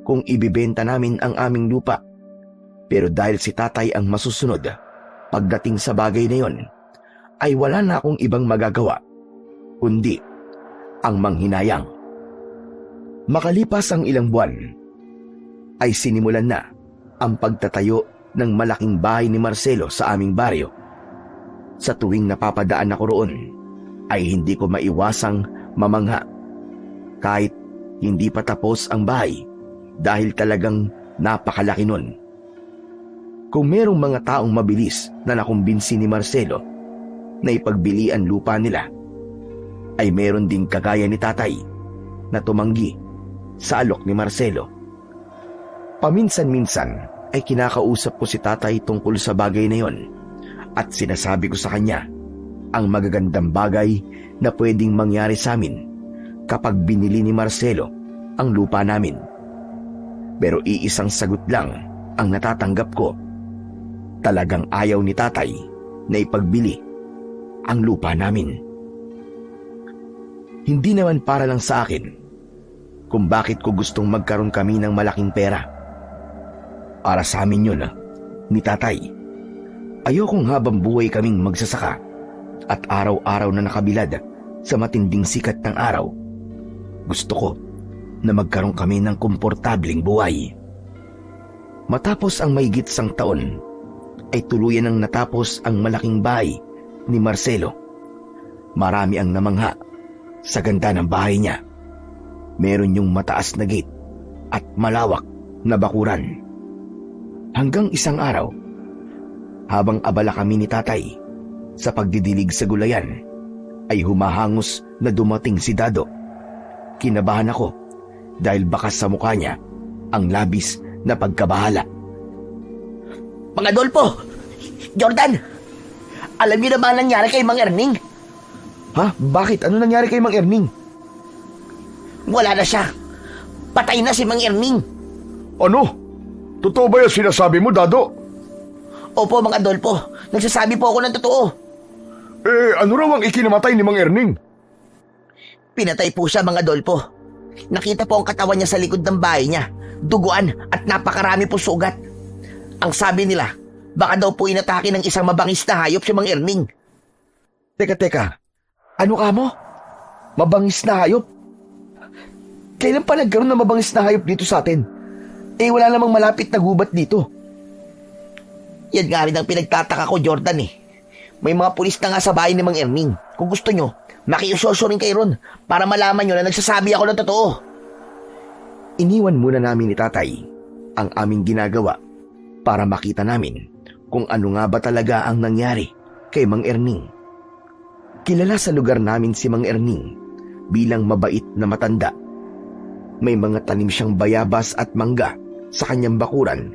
kung ibibenta namin ang aming lupa. Pero dahil si tatay ang masusunod pagdating sa bagay na yon, ay wala na akong ibang magagawa kundi ang manghinayang. Makalipas ang ilang buwan, ay sinimulan na ang pagtatayo ng malaking bahay ni Marcelo sa aming baryo. Sa tuwing napapadaan ako roon, ay hindi ko maiwasang mamangha. Kahit hindi pa tapos ang bahay dahil talagang napakalaki nun. Kung merong mga taong mabilis na nakumbinsi ni Marcelo na ipagbili ang lupa nila, ay meron ding kagaya ni tatay na tumanggi sa alok ni Marcelo. Paminsan-minsan ay kinakausap ko si tatay tungkol sa bagay na yon at sinasabi ko sa kanya ang magagandang bagay na pwedeng mangyari sa amin kapag binili ni Marcelo ang lupa namin. Pero iisang sagot lang ang natatanggap ko. Talagang ayaw ni tatay na ipagbili ang lupa namin. Hindi naman para lang sa akin kung bakit ko gustong magkaroon kami ng malaking pera. Para sa amin yun, ni tatay. Ayokong habang buhay kaming magsasaka at araw-araw na nakabilad sa matinding sikat ng araw, gusto ko na magkaroon kami ng komportabling buhay. Matapos ang mahigit 1 taon, ay tuluyan nang natapos ang malaking bahay ni Marcelo. Marami ang namangha sa ganda ng bahay niya. Meron yung mataas na gate at malawak na bakuran. Hanggang isang araw, habang abala kami ni tatay sa pagdidilig sa gulayan, ay humahangos na dumating si Dado. Kinabahan ako dahil bakas sa mukha niya ang labis na pagkabahala. Mang Adolfo! Jordan! Alam niyo na ba ang nangyari kay Mang Erning? Ha? Bakit? Ano nangyari kay Mang Erning? Wala na siya. Patay na si Mang Erning. Ano? Totoo ba yung sinasabi mo, Dado? Opo, Mang Adolfo. Nagsasabi po ako ng totoo. Ano raw ang ikinamatay ni Mang Erning? Pinatay po siya, Mang Adolfo. Nakita po ang katawan niya sa likod ng bahay niya. Duguan at napakarami po sugat. Ang sabi nila, baka daw po inatake ng isang mabangis na hayop si Mang Erning. Teka. Ano ka mo? Mabangis na hayop? Kailan pa nagkaroon ng mabangis na hayop dito sa atin? Wala namang malapit na gubat dito. Yan nga rin ang pinagtataka ko, Jordan eh. May mga pulis na nga sa bahay ni Mang Erning. Kung gusto nyo, makiusyoso rin kayo ron para malaman nyo na nagsasabi ako ng totoo. Iniwan muna namin ni tatay ang aming ginagawa para makita namin kung ano nga ba talaga ang nangyari kay Mang Erning. Kilala sa lugar namin si Mang Erning bilang mabait na matanda. May mga tanim siyang bayabas at mangga sa kanyang bakuran,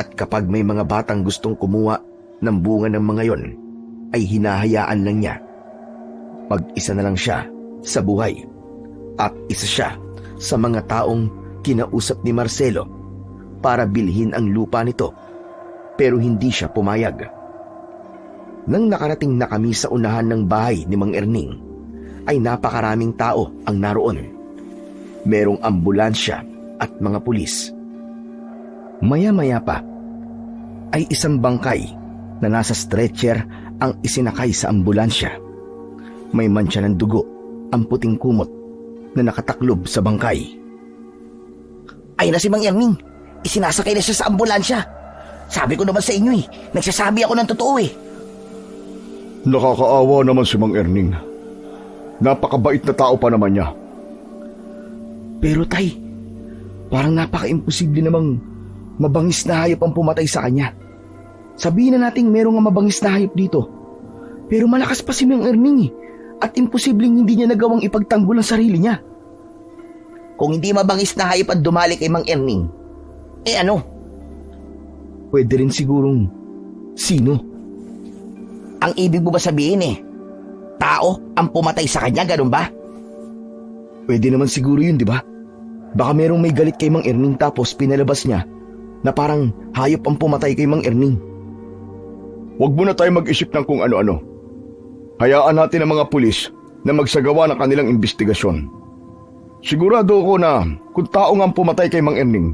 at kapag may mga batang gustong kumuha ng bunga ng mga yon, ay hinahayaan lang niya. Mag-isa na lang siya sa buhay, at isa siya sa mga taong kinausap ni Marcelo para bilhin ang lupa nito, pero hindi siya pumayag. Nang nakarating na kami sa unahan ng bahay ni Mang Erning, ay napakaraming tao ang naroon. Merong ambulansya at mga pulis. Maya-maya pa, ay isang bangkay na nasa stretcher ang isinakay sa ambulansya. May mantsa ng dugo ang puting kumot na nakataklob sa bangkay. Ay na si Mang Erning. Isinasakay na siya sa ambulansya. Sabi ko naman sa inyo eh. Nagsasabi ako ng totoo eh. Nakakaawa naman si Mang Erning. Napakabait na tao pa naman niya. Pero tay, parang napaka-imposible namang mabangis na hayop ang pumatay sa kanya. Sabihin na nating merong mabangis na hayop dito. Pero malakas pa si Mang Erning eh. At imposibleng hindi niya nagawang ipagtanggol ang sarili niya. Kung hindi mabangis na hayop ang dumali kay Mang Erning, ano? Pwede rin sigurong sino. Ang ibig mo ba sabihin tao ang pumatay sa kanya, ganun ba? Pwede naman siguro yun, di ba? Baka merong may galit kay Mang Erning tapos pinalabas niya na parang hayop ang pumatay kay Mang Erning. Huwag mo na tayo mag-isip ng kung ano-ano. Hayaan natin ang mga pulis na magsagawa ng kanilang investigasyon. Sigurado ako na kung tao nga ang pumatay kay Mang Erning,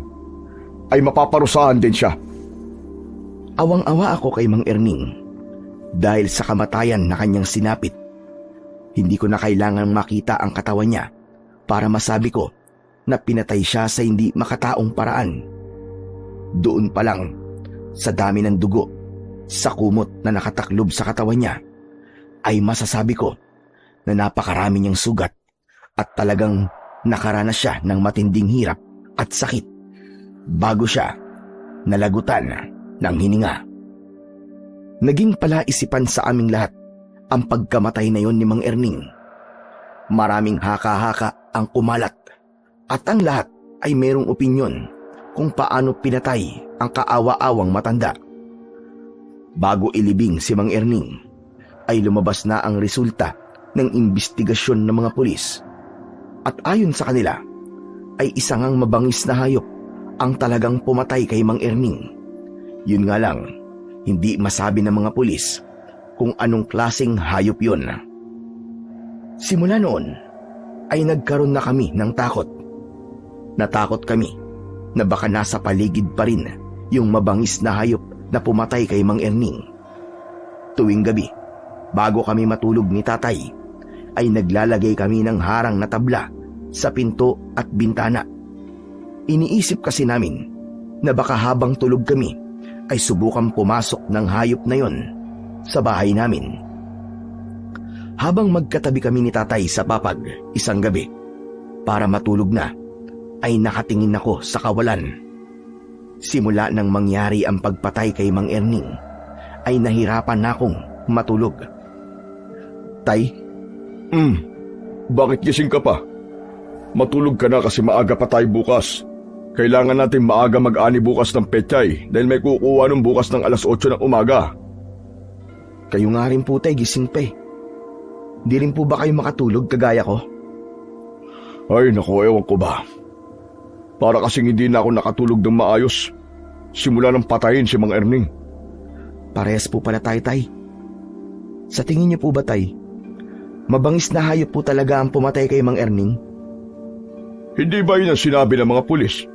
ay mapaparusahan din siya. Awang-awa ako kay Mang Erning dahil sa kamatayan na kanyang sinapit. Hindi ko na kailangang makita ang katawan niya para masabi ko na pinatay siya sa hindi makataong paraan. Doon pa lang, sa dami ng dugo, sa kumot na nakataklob sa katawan niya, ay masasabi ko na napakarami niyang sugat at talagang nakaranas siya ng matinding hirap at sakit bago siya nalagutan ng hininga. Naging palaisipan sa aming lahat ang pagkamatay na yon ni Mang Erning. Maraming haka-haka ang kumalat at ang lahat ay merong opinyon kung paano pinatay ang kaawa-awang matanda. Bago ilibing si Mang Erning, ay lumabas na ang resulta ng investigasyon ng mga pulis. At ayon sa kanila, ay isang ang mabangis na hayop ang talagang pumatay kay Mang Erning. Yun nga lang, hindi masabi ng mga pulis kung anong klaseng hayop yun. Simula noon, ay nagkaroon na kami ng takot. Natakot kami na baka nasa paligid pa rin yung mabangis na hayop na pumatay kay Mang Erning. Tuwing gabi, Bago kami matulog ni tatay, ay naglalagay kami ng harang na tabla sa pinto at bintana. Iniisip kasi namin na baka habang tulog kami ay subukan pumasok ng hayop na yon sa bahay namin. Habang magkatabi kami ni tatay sa papag isang gabi, para matulog na, ay nakatingin ako sa kawalan. Simula nang mangyari ang pagpatay kay Mang Erning, ay nahirapan na akong matulog. Tay? Bakit gising ka pa? Matulog ka na kasi maaga pa tayo bukas. Kailangan natin maaga mag-ani bukas ng pechay dahil may kukuha nung bukas ng alas 8 ng umaga. Kayo nga rin po tay, gising pa eh. Di rin po ba kayo makatulog kagaya ko? Ay naku, ewan ko ba. Para kasing hindi na ako nakatulog ng maayos simula nang patayin si Mang Erning. Parehas po pala tayo, tay. Sa tingin niyo po ba, tay, mabangis na hayop po talaga ang pumatay kay Mang Erning? Hindi ba yun ang sinabi ng mga pulis?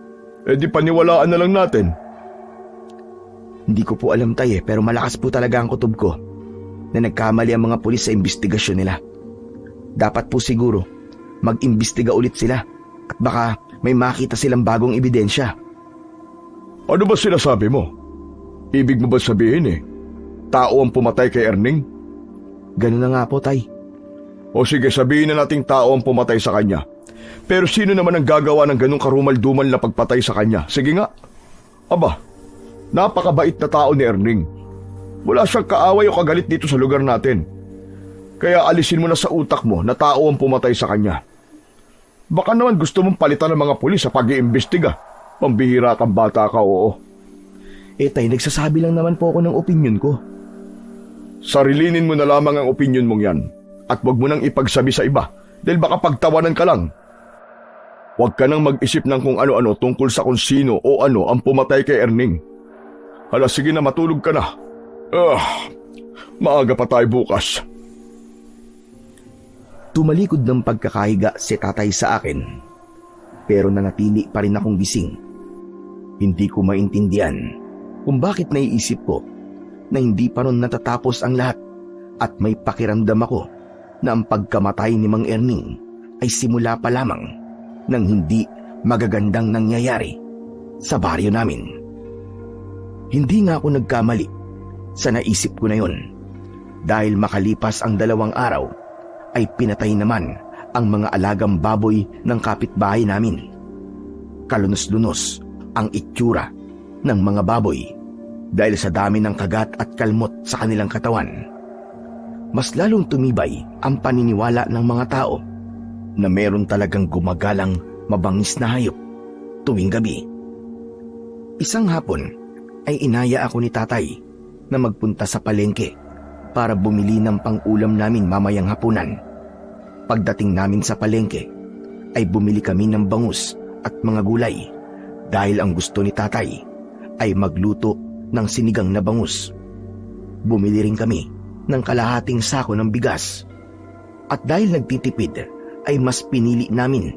Eh di paniwalaan na lang natin. Hindi ko po alam, tay, pero malakas po talaga ang kutob ko na nagkamali ang mga pulis sa investigasyon nila. Dapat po siguro mag-imbestiga ulit sila at baka may makita silang bagong ebidensya. Ano ba sinasabi mo? Ibig mo ba sabihin tao ang pumatay kay Erning? Ganun na nga po, tay. O sige, sabihin na nating tao ang pumatay sa kanya. Pero sino naman ang gagawa ng ganung karumal-dumal na pagpatay sa kanya? Sige nga. Aba, napakabait na tao ni Erning. Wala siyang kaaway o kagalit dito sa lugar natin. Kaya alisin mo na sa utak mo na tao ang pumatay sa kanya. Baka naman gusto mong palitan ng mga pulis sa pag-iimbestiga. Pambihira kang bata ka, oo. Tay, nagsasabi lang naman po ako ng opinyon ko. Sarilinin mo na lamang ang opinyon mong yan at wag mo nang ipagsabi sa iba dahil baka pagtawanan ka lang. Huwag ka nang mag-isip ng kung ano-ano tungkol sa kung sino o ano ang pumatay kay Erning. Hala, sige na, matulog ka na. Maaga pa tayo bukas. Tumalikod ng pagkakahiga si tatay sa akin, pero nanatili pa rin akong gising. Hindi ko maintindihan kung bakit naiisip ko na hindi pa ron natatapos ang lahat at may pakiramdam ako na ang pagkamatay ni Mang Erning ay simula pa lamang ng hindi magagandang nangyayari sa baryo namin. Hindi nga ako nagkamali sa naisip ko na yon dahil makalipas ang 2 araw ay pinatay naman ang mga alagang baboy ng kapitbahay namin. Kalunos-lunos ang itsura ng mga baboy dahil sa dami ng kagat at kalmot sa kanilang katawan. Mas lalong tumibay ang paniniwala ng mga tao na meron talagang gumagalang mabangis na hayop tuwing gabi. Isang hapon ay inaya ako ni tatay na magpunta sa palengke para bumili ng pang-ulam namin mamayang hapunan. Pagdating namin sa palengke, ay bumili kami ng bangus at mga gulay dahil ang gusto ni tatay ay magluto ng sinigang na bangus. Bumili rin kami ng kalahating sako ng bigas. At dahil nagtitipid, ay mas pinili namin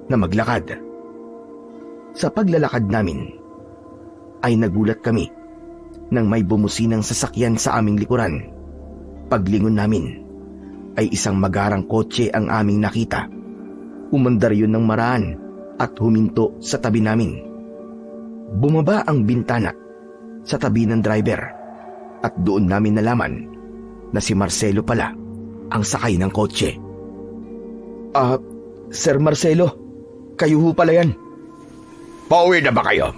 na maglakad. Sa paglalakad namin, ay nagulat kami nang may bumusinang sasakyan sa aming likuran. Paglingon namin, ay isang magarang kotse ang aming nakita. Umandar yun ng maraan at huminto sa tabi namin. Bumaba ang bintana sa tabi ng driver at doon namin nalaman na si Marcelo pala ang sakay ng kotse. Sir Marcelo, kayo ho pala yan. Pauwi na ba kayo?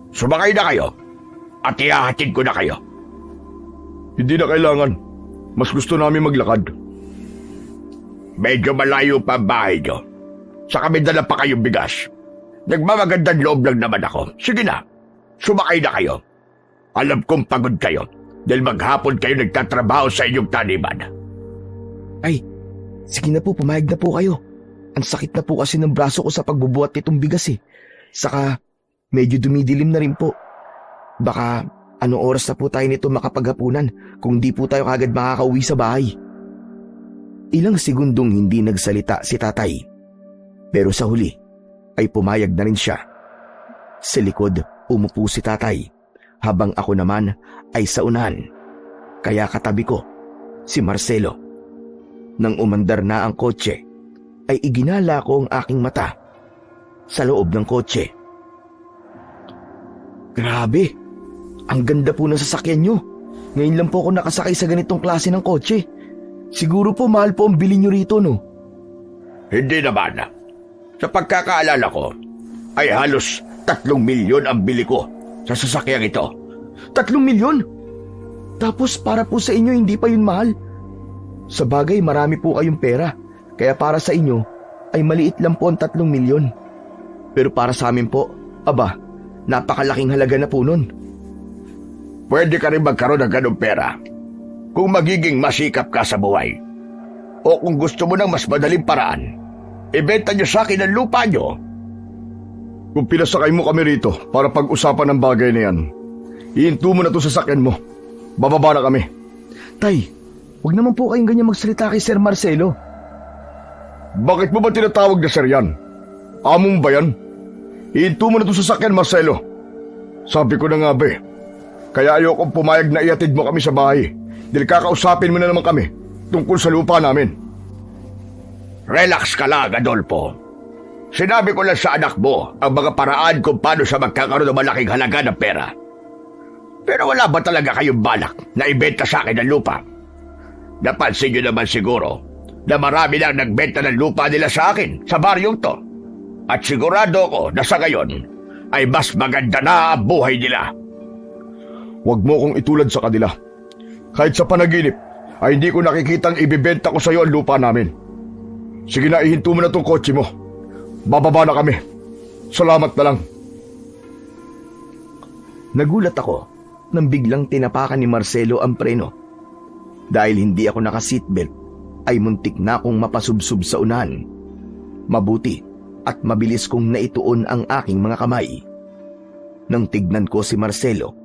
Sumakay na kayo at ihahatid ko na kayo. Hindi na kailangan. Mas gusto namin maglakad. Medyo malayo pa ang bahay nyo. Saka may dala pa kayong bigas. Nagmamagandang loob lang naman ako. Sige na, sumakay na kayo. Alam kong pagod kayo dahil maghapon kayo nagtatrabaho sa inyong taniman. Ay, sige na po, pumayag na po kayo. Ang sakit na po kasi ng braso ko sa pagbubuhat nitong bigas eh. Saka medyo dumidilim na rin po. Baka anong oras na po tayo nito makapaghapunan kung di po tayo kagad makakauwi sa bahay. Ilang segundong hindi nagsalita si tatay. Pero sa huli ay pumayag na rin siya. Sa likod umupo si tatay habang ako naman ay sa unahan. Kaya katabi ko si Marcelo. Nang umandar na ang kotse, ay iginala ko ang aking mata sa loob ng kotse. Grabe, ang ganda po ng sasakyan nyo. Ngayon lang po ako nakasakay sa ganitong klase ng kotse. Siguro po mahal po ang bili nyo rito, no? Hindi naman. Sa pagkakaalala ko, ay halos 3 milyon ang bili ko sa sasakyang ito. 3 milyon? Tapos para po sa inyo hindi pa yun mahal. Sa bagay marami po kayong pera, kaya para sa inyo ay maliit lang po ang 3 milyon. Pero para sa amin po, aba, napakalaking halaga na po nun. Pwede ka rin magkaroon ng ganong pera kung magiging masikap ka sa buhay. O kung gusto mo ng mas madaling paraan, ibenta nyo sa akin ang lupa nyo. Kung pinasakay mo kami rito para pag-usapan ng bagay na yan, ihinto mo na ito sa sakyan mo. Bababa na kami. Tay, huwag naman po kayong ganyan magsalita kay Sir Marcelo. Bakit mo ba tinatawag na sir yan? Among ba yan? Ihinto mo na ito sa sakyan, Marcelo. Sabi ko na nga ba, kaya ayokong pumayag na iatid mo kami sa bahay dahil kakausapin mo na naman kami tungkol sa lupa namin. Relax ka lang, Adolfo. Sinabi ko lang sa anak mo ang mga paraan kung paano siya magkakaroon ng malaking halaga ng pera. Pero wala ba talaga kayong balak na ibenta sa akin ang lupa? Napansin nyo naman siguro na marami lang nagbenta ng lupa nila sa akin sa baryong to. At sigurado ko na sa ngayon ay mas maganda na ang buhay nila. Huwag mo kong itulad sa kanila. Kahit sa panaginip ay hindi ko nakikitang ibibenta ko sa iyo ang lupa namin. Sige na, ihinto mo na tong kotse mo. Bababa na kami. Salamat na lang. Nagulat ako nang biglang tinapakan ni Marcelo ang preno. Dahil hindi ako naka-seatbelt ay muntik na akong mapasubsob sa unahan. Mabuti at mabilis kong naituon ang aking mga kamay. Nang tignan ko si Marcelo,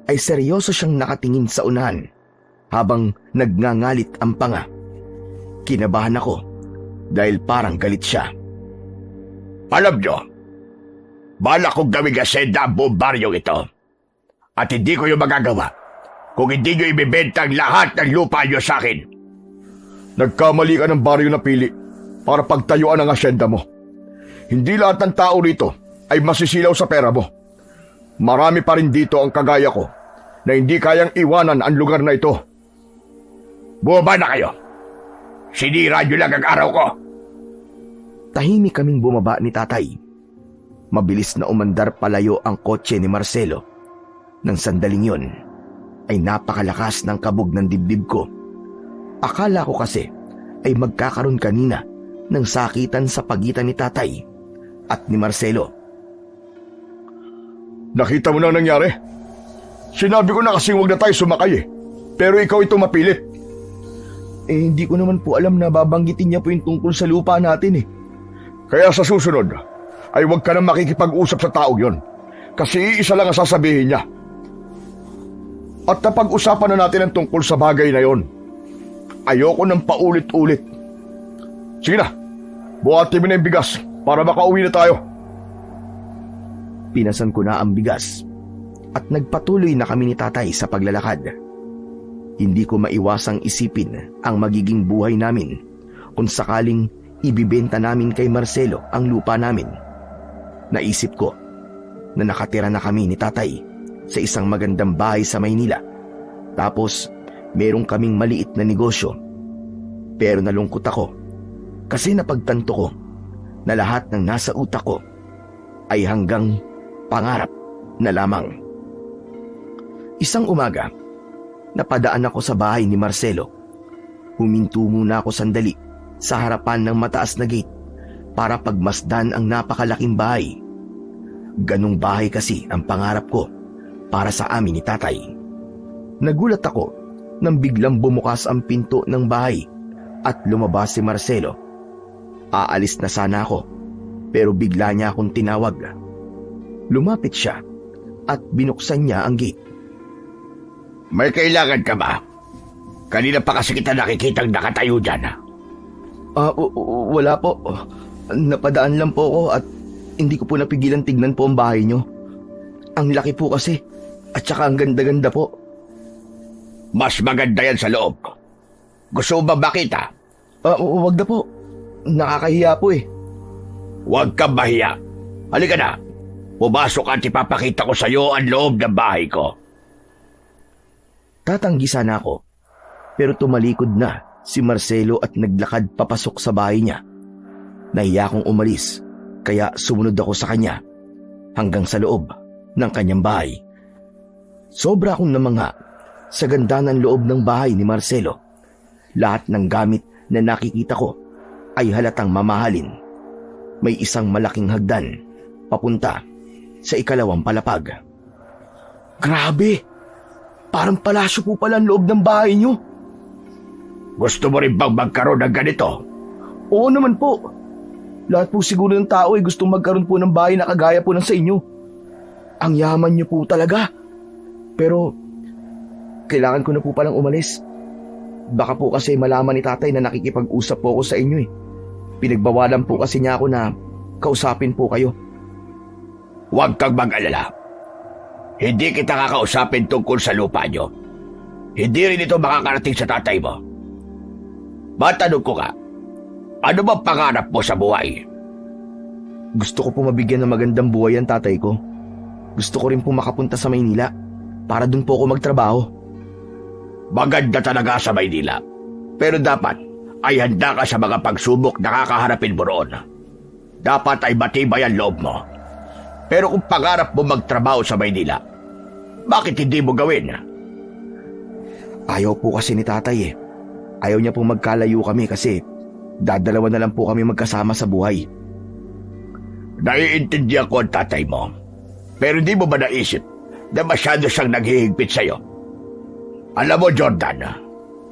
ay seryoso siyang nakatingin sa unahan habang nagngangalit ang panga. Kinabahan ako dahil parang galit siya. Alam nyo, balak kong gawing asenda ang buong baryong ito. At hindi ko yung magagawa kung hindi nyo ibibenta ang lahat ng lupa nyo sa akin. Nagkamali ka ng baryo na pili para pagtayuan ang asyenda mo. Hindi lahat ng tao rito ay masisilaw sa pera mo. Marami pa rin dito ang kagaya ko na hindi kayang iwanan ang lugar na ito. Bumaba na kayo. Sinira nyo lang ang araw ko. Tahimik kaming bumaba ni tatay. Mabilis na umandar palayo ang kotse ni Marcelo. Nang sandaling yon, ay napakalakas ng kabog ng dibdib ko. Akala ko kasi ay magkakaroon kanina ng sakitan sa pagitan ni tatay at ni Marcelo. Nakita mo na ang nangyari? Sinabi ko na kasing huwag na tayo sumakay pero ikaw ito mapilit. Hindi ko naman po alam na babanggitin niya po yung tungkol sa lupa natin . Kaya sa susunod ay huwag ka na makikipag-usap sa taong yon kasi iisa lang ang sasabihin niya. At napag-usapan na natin ang tungkol sa bagay na yon. Ayoko nang paulit-ulit. Sige na, buhatin mo na yung bigas para makauwi na tayo. Pinasan ko na ang bigas at nagpatuloy na kami ni tatay sa paglalakad. Hindi ko maiwasang isipin ang magiging buhay namin kung sakaling ibibenta namin kay Marcelo ang lupa namin. Naisip ko na nakatira na kami ni tatay sa isang magandang bahay sa Maynila. Tapos, merong kaming maliit na negosyo. Pero nalungkot ako kasi napagtanto ko na lahat ng nasa utak ko ay hanggang pangarap na lamang. Isang umaga, napadaan ako sa bahay ni Marcelo. Huminto muna ako sandali sa harapan ng mataas na gate para pagmasdan ang napakalaking bahay. Ganong bahay kasi ang pangarap ko para sa amin ni tatay. Nagulat ako nang biglang bumukas ang pinto ng bahay at lumabas si Marcelo. Aalis na sana ako pero bigla niya akong tinawag. Lumapit siya at binuksan niya ang gate. May kailangan ka ba? Kanina pa kasi kita nakikitang nakatayo dyan. Wala po. Napadaan lang po ako at hindi ko po napigilan tignan po ang bahay niyo. Ang laki po kasi at saka ang ganda-ganda po. Mas maganda yan sa loob. Gusto mo ba makita? Wag na po. Nakakahiya po eh. Huwag kang mahiya. Halika na. Pumasok at ipapakita ko sa iyo ang loob ng bahay ko. Tatanggi sana ako. Pero tumalikod na si Marcelo at naglakad papasok sa bahay niya. Nahiya akong umalis, kaya sumunod ako sa kanya hanggang sa loob ng kanyang bahay. Sobra akong namangha sa ganda ng loob ng bahay ni Marcelo. Lahat ng gamit na nakikita ko ay halatang mamahalin. May isang malaking hagdan papunta sa ikalawang palapag. Grabe! Parang palasyo po pala ang loob ng bahay niyo. Gusto mo rin bang magkaroon ng ganito? Oo naman po. Lahat po siguro ng tao ay gustong magkaroon po ng bahay na kagaya po ng sa inyo. Ang yaman niyo po talaga. Pero, kailangan ko na po palang umalis. Baka po kasi malaman ni tatay na nakikipag-usap po ako sa inyo eh. Pinagbawalan po kasi niya ako na kausapin po kayo. Huwag kang mag-alala. Hindi kita kakausapin tungkol sa lupa niyo. Hindi rin ito makakarating sa tatay mo. Matanong ko ka, ano bang pangarap mo sa buhay? Gusto ko po mabigyan ng magandang buhay ang tatay ko. Gusto ko rin po makapunta sa Maynila para dun po ako magtrabaho. Maganda talaga sa Maynila. Pero dapat ay handa ka sa mga pagsubok na kakaharapin mo roon. Dapat ay matibay ang loob mo. Pero kung pangarap mo magtrabaho sa Maynila, bakit hindi mo gawin? Ayaw po kasi ni tatay eh. Ayaw niya po magkalayo kami kasi dadalawa na lang po kami magkasama sa buhay. Naiintindihan ko ang tatay mo. Pero di mo ba naisip na masyado siyang naghihigpit sa'yo? Alam mo, Jordan,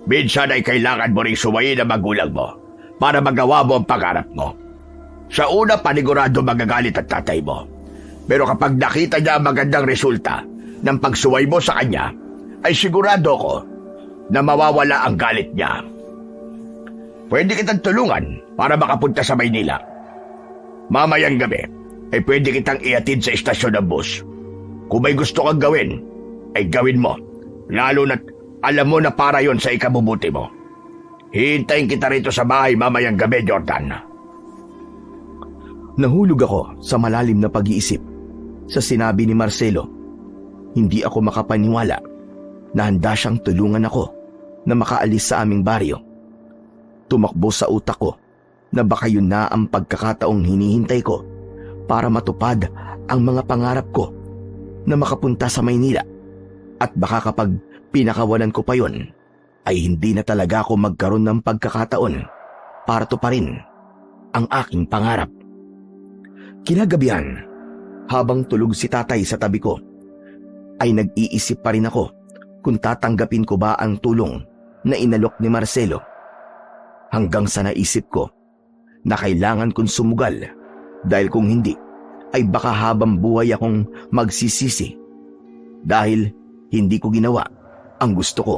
minsan ay kailangan mo rin suwayin ang magulang mo para magawa mo ang pangarap mo. Sa una, panigurado magagalit ang tatay mo. Pero kapag nakita niya ang magandang resulta ng pagsuway mo sa kanya, ay sigurado ko na mawawala ang galit niya. Pwede kitang tulungan para makapunta sa Maynila. Mamayang gabi ay pwede kitang ihatid sa istasyon ng bus. Kung may gusto kang gawin, ay gawin mo. Lalo na't alam mo na para yon sa ikabubuti mo. Hihintayin kita rito sa bahay mamayang gabi, Jordan. Nahulog ako sa malalim na pag-iisip sa sinabi ni Marcelo. Hindi ako makapaniwala na handa siyang tulungan ako na makaalis sa aming baryo. Tumakbo sa utak ko na baka yun na ang pagkakataong hinihintay ko para matupad ang mga pangarap ko na makapunta sa Maynila. At baka kapag pinakawalan ko pa yon, ay hindi na talaga ako magkaroon ng pagkakataon para tuparin ang aking pangarap. Kinagabihan, habang tulog si tatay sa tabi ko, ay nag-iisip pa rin ako kung tatanggapin ko ba ang tulong na inalok ni Marcelo. Hanggang sa naisip ko na kailangan kong sumugal dahil kung hindi ay baka habang buhay akong magsisisi dahil hindi ko ginawa ang gusto ko.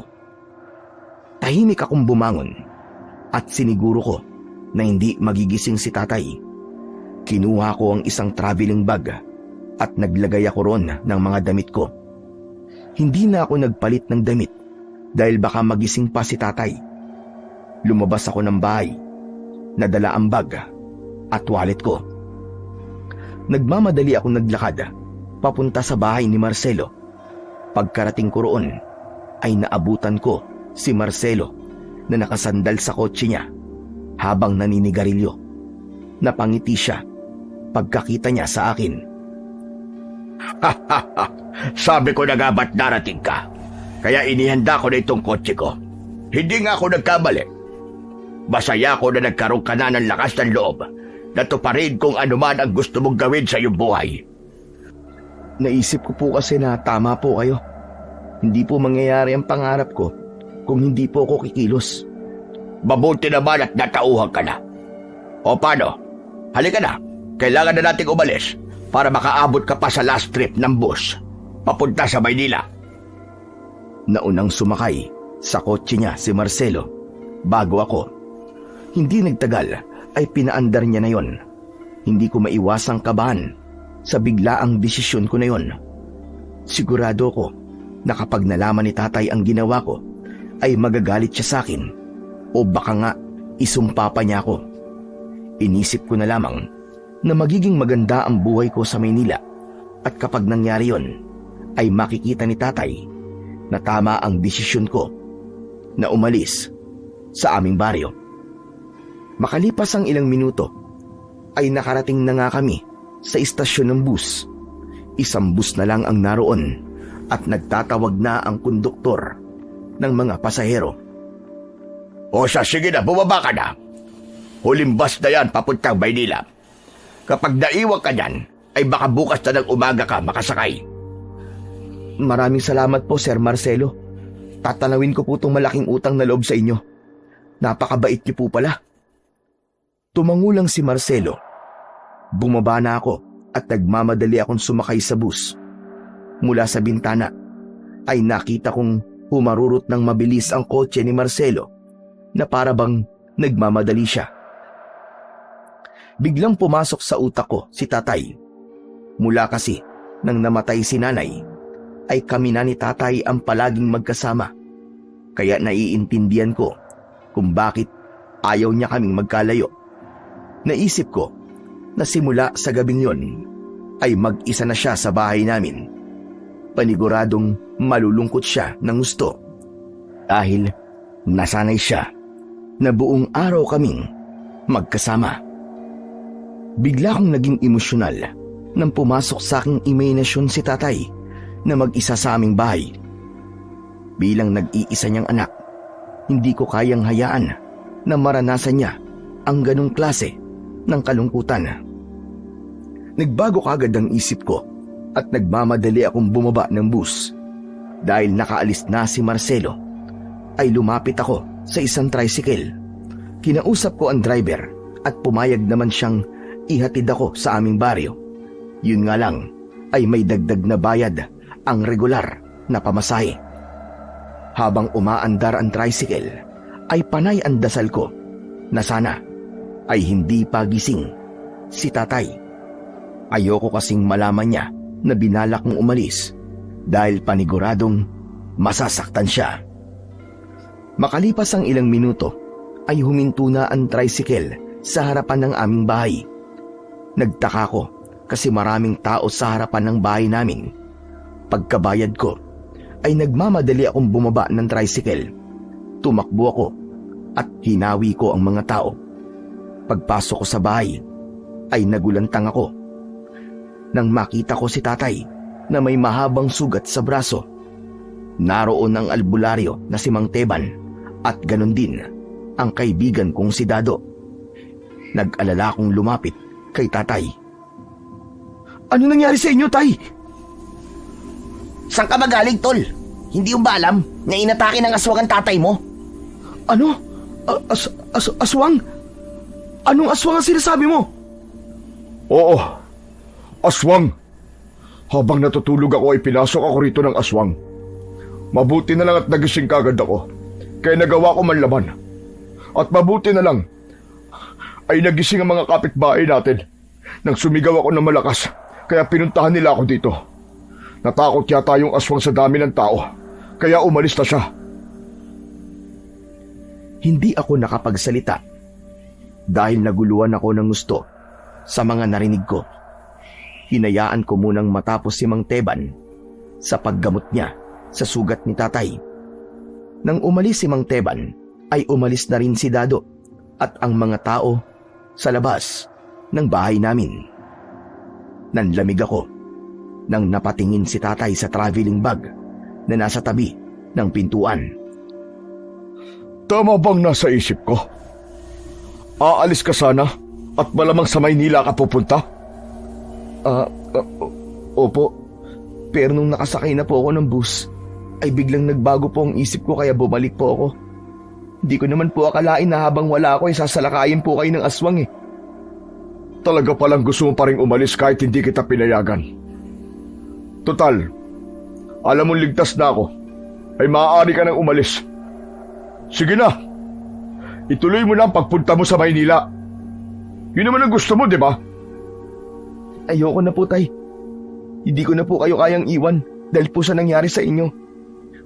Tahimik akong bumangon at siniguro ko na hindi magigising si tatay. Kinuha ko ang isang traveling bag at naglagay ako ron ng mga damit ko. Hindi na ako nagpalit ng damit dahil baka magising pa si tatay. Lumabas ako ng bahay, nadala ang bag at wallet ko. Nagmamadali akong naglakad papunta sa bahay ni Marcelo. Pagkarating ko roon ay naabutan ko si Marcelo na nakasandal sa kotse niya habang naninigarilyo. Napangiti siya pagkakita niya sa akin. Sabi ko na nga ba't narating ka? Kaya inihanda ko na itong kotse ko. Hindi nga ako nagkamali. Masaya ako na nagkaroon ka na ng lakas ng loob na tuparin kung anuman ang gusto mong gawin sa iyong buhay. Naisip ko po kasi na tama po kayo. Hindi po mangyayari ang pangarap ko kung hindi po ako kikilos. Mabuti naman at natauhan ka na. O paano? Halika na. Kailangan na nating umalis para makaabot ka pa sa last trip ng bus papunta sa Maynila. Naunang sumakay sa kotse niya si Marcelo bago ako. Hindi nagtagal ay pinaandar niya na yon. Hindi ko maiwasang kabahan sa biglaang desisyon ko na yon. Sigurado ko na kapag nalaman ni tatay ang ginawa ko ay magagalit siya sa akin O baka nga isumpa pa niya ako. Inisip ko na lamang na magiging maganda ang buhay ko sa Maynila at kapag nangyari yon ay makikita ni tatay na tama ang desisyon ko na umalis sa aming baryo. Makalipas ang ilang minuto ay nakarating na nga kami sa istasyon ng bus. Isang bus na lang ang naroon at nagtatawag na ang konduktor ng mga pasahero. O siya, sige na, bumaba ka na. Huling bus na yan papuntang Maynila. Kapag naiwan ka dyan, ay baka bukas na ng umaga ka makasakay. Maraming salamat po, Sir Marcelo. Tatanawin ko po itong malaking utang na loob sa inyo. Napakabait niyo po pala. Tumangulang si Marcelo. Bumaba na ako at nagmamadali akong sumakay sa bus. Mula sa bintana ay nakita kong humarurot ng mabilis ang kotse ni Marcelo na para bang nagmamadali siya. Biglang pumasok sa utak ko si tatay. Mula kasi nang namatay si nanay, ay kami na ni tatay ang palaging magkasama. Kaya naiintindihan ko kung bakit ayaw niya kaming magkalayo. Naisip ko na simula sa gabing yon ay mag-isa na siya sa bahay namin. Paniguradong malulungkot siya ng gusto dahil nasanay siya na buong araw kaming magkasama. Bigla akong naging emosyonal nang pumasok sa aking imahinasyon si tatay na mag-isa sa aming bahay. Bilang nag-iisa niyang anak, hindi ko kayang hayaan na maranasan niya ang ganong klase ng kalungkutan. Nagbago kagad ang isip ko at nagmamadali akong bumaba ng bus. Dahil nakaalis na si Marcelo, ay lumapit ako sa isang tricycle. Kinausap ko ang driver at pumayag naman siyang ihatid ako sa aming baryo. Yun nga lang ay may dagdag na bayad ang regular na pamasahe. Habang umaandar ang tricycle, ay panay ang dasal ko na sana ay hindi pa gising si tatay. Ayoko kasing malaman niya na binalak kong umalis dahil paniguradong masasaktan siya. Makalipas ang ilang minuto ay huminto na ang tricycle sa harapan ng aming bahay. Nagtaka ko kasi maraming tao sa harapan ng bahay namin. Pagkabayad ko ay nagmamadali akong bumaba ng tricycle. Tumakbo ako at hinawi ko ang mga tao. Pagpasok ko sa bahay ay nagulantang ako nang makita ko si tatay na may mahabang sugat sa braso. Naroon ang albularyo na si Mang Teban at ganon din ang kaibigan kong si Dado. Nag-alala akong lumapit kay tatay. Ano nangyari sa inyo, tay? Saan ka magaling, tol? Hindi mo ba alam na inatake ng aswang ang tatay mo? Ano? Aswang? Anong aswang ang sinasabi mo? Oo, aswang. Habang natutulog ako ay pinasok ako rito ng aswang. Mabuti na lang at nagising kagad ako, kaya nagawa ko man laban. At mabuti na lang ay nagising ang mga kapitbahay natin nang sumigaw ako ng malakas, kaya pinuntahan nila ako dito. Natakot yata yung aswang sa dami ng tao, kaya umalis na siya. Hindi ako nakapagsalita dahil naguluhan ako ng gusto sa mga narinig ko. Hinayaan ko munang matapos si Mang Teban sa paggamot niya sa sugat ni tatay. Nang umalis si Mang Teban, ay umalis na rin si Dado at ang mga tao sa labas ng bahay namin. Nanlamig ako nang napatingin si tatay sa traveling bag na nasa tabi ng pintuan. Tama bang nasa isip ko? Aalis ka sana at malamang sa Maynila ka pupunta? Opo. Pero nung nakasakay na po ako ng bus, ay biglang nagbago po ang isip ko kaya bumalik po ako. Hindi ko naman po akalain na habang wala ako ay sasalakayin po kayo ng aswang eh. Talaga palang gusto mo pa rin umalis kahit hindi kita pinayagan. Total, alam mong ligtas na ako, ay maaari ka nang umalis. Sige na, ituloy mo na ang pagpunta mo sa Maynila. Yun naman ang gusto mo, di ba? Ayoko na po, tay. Hindi ko na po kayo kayang iwan dahil po sa nangyari sa inyo.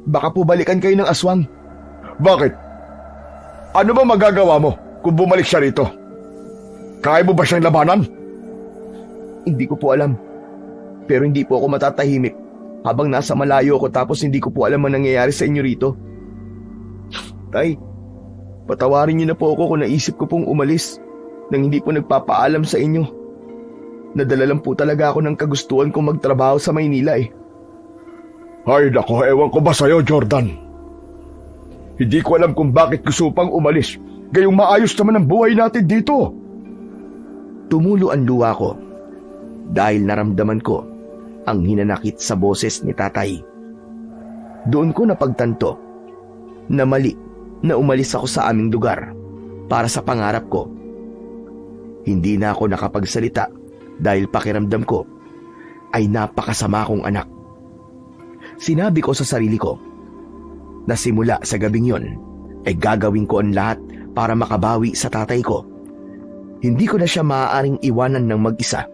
Baka po balikan kayo ng aswang. Bakit? Ano ba magagawa mo kung bumalik siya rito? Kaya mo ba siyang labanan? Hindi ko po alam. Pero hindi po ako matatahimik habang nasa malayo ako tapos hindi ko po alam ang nangyayari sa inyo rito. Tay, patawarin niyo na po ako kung naisip ko pong umalis nang hindi po nagpapaalam sa inyo. Nadala lang po talaga ako ng kagustuhan kong magtrabaho sa Maynila eh. Ay nako, ewan ko ba sa'yo, Jordan? Hindi ko alam kung bakit gusto pang umalis. Gayong maayos naman ang buhay natin dito. Tumulo ang luha ko dahil naramdaman ko ang hinanakit sa boses ni tatay. Doon ko napagtanto na mali na umalis ako sa aming lugar para sa pangarap ko. Hindi na ako nakapagsalita dahil pakiramdam ko ay napakasama kong anak. Sinabi ko sa sarili ko na simula sa gabing yon ay gagawin ko ang lahat para makabawi sa tatay ko. Hindi ko na siya maaaring iwanan ng mag-isa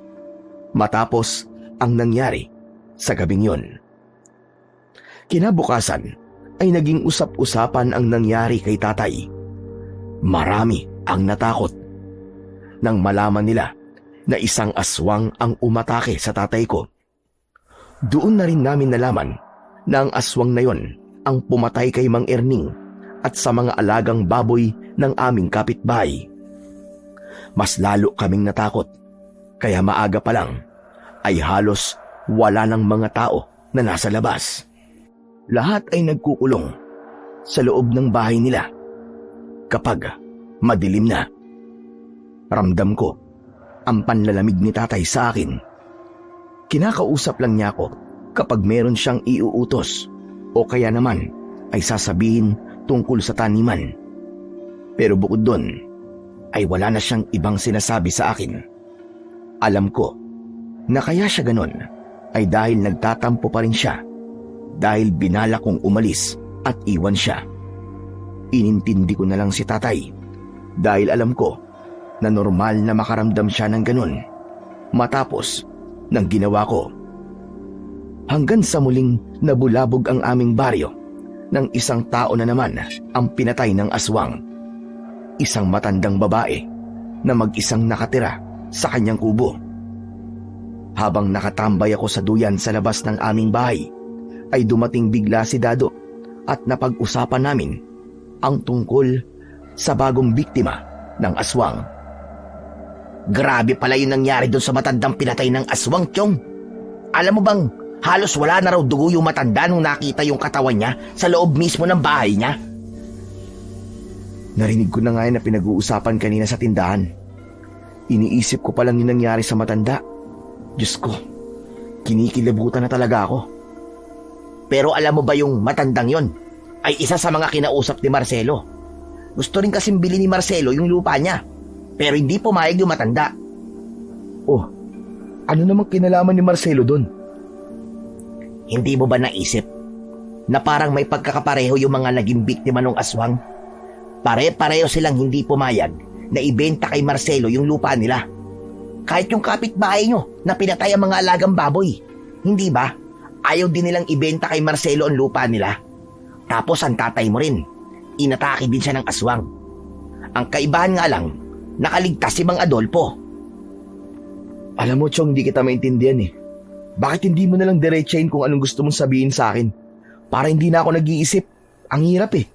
matapos ang nangyari sa gabing yon. Kinabukasan ay naging usap-usapan ang nangyari kay tatay. Marami ang natakot nang malaman nila na isang aswang ang umatake sa tatay ko. Doon na rin namin nalaman na ang aswang na yon ang pumatay kay Mang Erning at sa mga alagang baboy ng aming kapitbahay. Mas lalo kaming natakot, kaya maaga pa lang ay halos wala ng mga tao na nasa labas. Lahat ay nagkukulong sa loob ng bahay nila kapag madilim na. Ramdam ko ang panlalamig ni tatay sa akin. Kinakausap lang niya ako kapag meron siyang iuutos o kaya naman ay sasabihin tungkol sa taniman. Pero bukod doon ay wala na siyang ibang sinasabi sa akin. Alam ko na kaya siya ganon ay dahil nagtatampo pa rin siya dahil binala kong umalis at iwan siya. Inintindi ko na lang si tatay dahil alam ko na normal na makaramdam siya ng ganon matapos ng ginawa ko. Hanggang sa muling nabulabog ang aming baryo nang isang tao na naman ang pinatay ng aswang. Isang matandang babae na mag-isang nakatira sa kanyang kubo. Habang nakatambay ako sa duyan sa labas ng aming bahay, ay dumating bigla si Dado at napag-usapan namin ang tungkol sa bagong biktima ng aswang. Grabe pala yung nangyari doon sa matandang pinatay ng aswang, Chong. Alam mo bang halos wala na raw dugo yung matanda nung nakita yung katawan niya sa loob mismo ng bahay niya? Narinig ko na nga na pinag-uusapan kanina sa tindahan. Iniisip ko palang yung nangyari sa matanda. Diyos ko, kinikilabutan na talaga ako. Pero alam mo ba yung matandang yon ay isa sa mga kinausap ni Marcelo. Gusto rin kasing bili ni Marcelo yung lupa niya, pero hindi pumayag yung matanda. Oh, ano namang kinalaman ni Marcelo doon? Hindi mo ba naisip na parang may pagkakapareho yung mga naging biktima ng aswang? Pare-pareho silang hindi pumayag na ibenta kay Marcelo yung lupa nila. Kahit yung kapitbahay nyo na pinatay ang mga alagang baboy. Hindi ba? Ayaw din nilang ibenta kay Marcelo ang lupa nila. Tapos ang tatay mo rin, inatake din siya ng aswang. Ang kaibahan nga lang, nakaligtas si Mang Adolfo. Alam mo, Chong, hindi kita maintindihan eh. Bakit hindi mo nalang diretsahin kung anong gusto mong sabihin sa akin? Para hindi na ako nag-iisip. Ang hirap eh.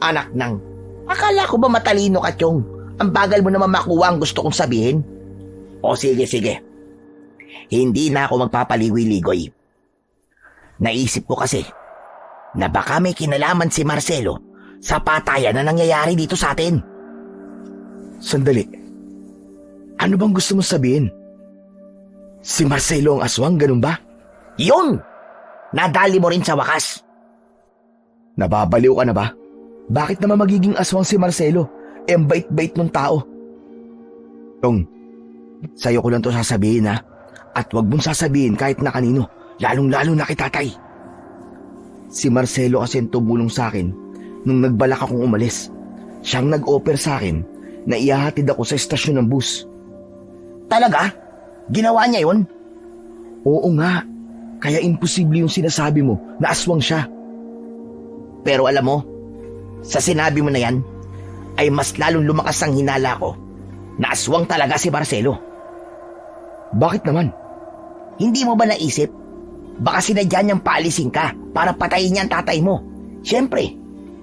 Anak nang, akala ko ba matalino ka, Chong? Ang bagal mo naman makuha ang gusto kong sabihin. O sige. Hindi na ako magpapaligoy-ligoy. Naisip ko kasi na baka may kinalaman si Marcelo sa patayan na nangyayari dito sa atin. Sandali. Ano bang gusto mong sabihin? Si Marcelo ang aswang, ganun ba? Yun! Nadali mo rin sa wakas. Nababaliw ka na ba? Bakit naman magiging aswang si Marcelo? Ang bait-bait ng tao. Tong, sa'yo ko lang to sasabihin ha. At wag mong sasabihin kahit na kanino, lalong-lalo na kay tatay. Si Marcelo kasi tumulong sa akin nung nagbalak akong umalis. Siyang nag-offer sa akin na ihahatid ako sa estasyon ng bus. Talaga? Ginawa niya yun? Oo nga. Kaya imposible yung sinasabi mo na aswang siya. Pero alam mo, Sa sinabi mo na yan, ay mas lalong lumakas ang hinala ko na aswang talaga si Marcelo. Bakit naman? Hindi mo ba naisip? Baka sinadya niyang paalisin ka para patayin niya ang tatay mo. Siyempre,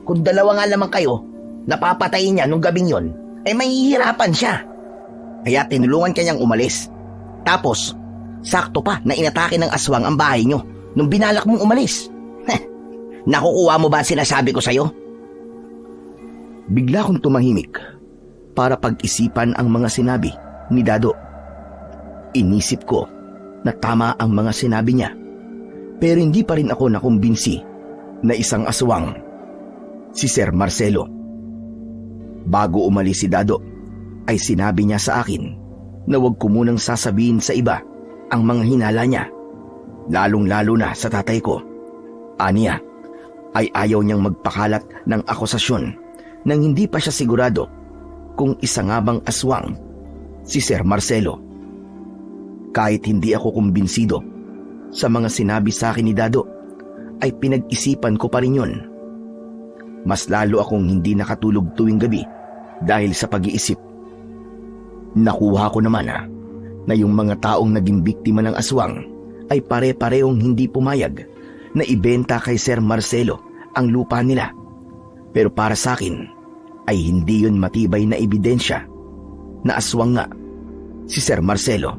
kung dalawa nga lamang kayo, napapatayin niya nung gabing yon, ay mahihirapan siya. Kaya tinulungan kanyang umalis. Tapos, sakto pa na inatake ng aswang ang bahay niyo nung binalak mong umalis. Nakukuha mo ba ang sinasabi ko sa'yo? Bigla kong tumahimik para pag-isipan ang mga sinabi ni Dado. Inisip ko na tama ang mga sinabi niya, pero hindi pa rin ako nakumbinsi na isang aswang si Sir Marcelo. Bago umalis si Dado, ay sinabi niya sa akin na huwag ko munang sasabihin sa iba ang mga hinala niya, lalong-lalo na sa tatay ko. Aniya, ay ayaw niyang magpakalat ng akusasyon nang hindi pa siya sigurado kung isa nga bang aswang si Sir Marcelo. Kahit hindi ako kumbinsido sa mga sinabi sa akin ni Dado, ay pinag-isipan ko pa rin yun. Mas lalo akong hindi nakatulog tuwing gabi dahil sa pag-iisip. Nakuha ko naman na yung mga taong naging biktima ng aswang ay pare-parehong hindi pumayag na ibenta kay Sir Marcelo ang lupa nila. Pero para sa akin ay hindi yun matibay na ebidensya na aswang nga si Sir Marcelo.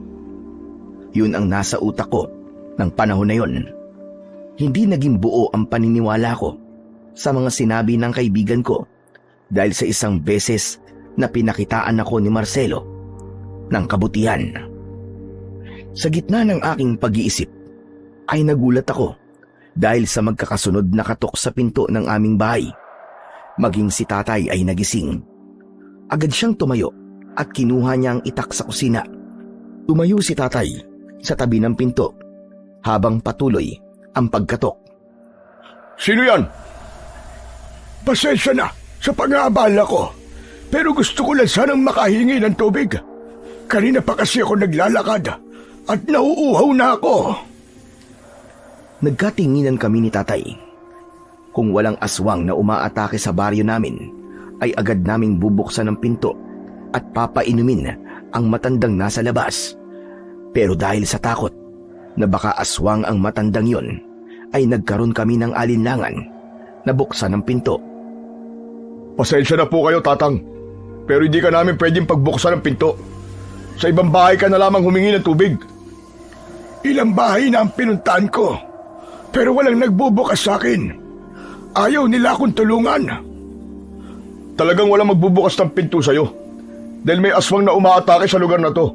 Yun ang nasa utak ko ng panahon na yun. Hindi naging buo ang paniniwala ko sa mga sinabi ng kaibigan ko dahil sa isang beses na pinakitaan ako ni Marcelo ng kabutihan. Sa gitna ng aking pag-iisip ay nagulat ako dahil sa magkakasunod na katok sa pinto ng aming bahay. Maging si tatay ay nagising. Agad siyang tumayo at kinuha niya ang itak sa kusina. Tumayo si tatay sa tabi ng pinto habang patuloy ang pagkatok. Sino yan? Pasensya na sa pang-aabala ko, pero gusto ko lang sanang makahingi ng tubig. Kanina pa kasi ako naglalakad at nauuhaw na ako. Nagkatinginan kami ni tatay. Kung walang aswang na umaatake sa baryo namin, ay agad naming bubuksan ang pinto at papainumin ang matandang nasa labas. Pero dahil sa takot na baka aswang ang matandang yon, ay nagkaroon kami ng alinlangan na buksan ang pinto. Pasensya na po kayo, Tatang. Pero hindi ka namin pwedeng pagbuksan ng pinto. Sa ibang bahay ka na lamang humingi ng tubig. Ilang bahay na ang pinuntahan ko, pero walang nagbubukas sa akin. Ayaw nila akong tulungan. Talagang walang magbubukas ng pinto sa'yo. Dahil may aswang na umaatake sa lugar na to.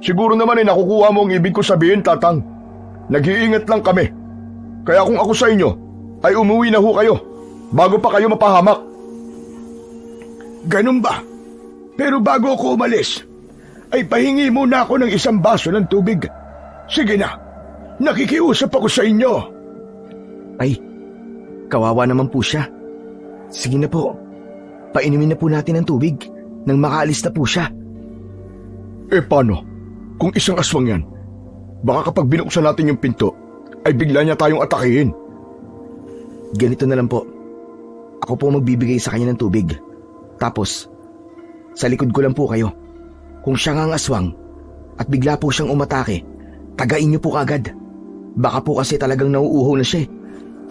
Siguro naman ay nakukuha mo ang ibig ko sabihin, Tatang. Nag-iingat lang kami. Kaya kung ako sa inyo, ay umuwi na ho kayo bago pa kayo mapahamak. Ganun ba? Pero bago ako umalis, ay pahingi muna ako ng isang baso ng tubig. Sige na, nakikiusap ako sa inyo. Ay, kawawa naman po siya. Sige na po, painumin na po natin ang tubig nang makaalis na po siya. Paano? Kung isang aswang yan, baka kapag binuksan natin yung pinto, ay bigla niya tayong atakihin. Ganito na lang po. Ako po magbibigay sa kanya ng tubig. Tapos, sa likod ko lang po kayo. Kung siya nga ang aswang at bigla po siyang umatake, tagain niyo po kaagad. Baka po kasi talagang nauuhaw na siya.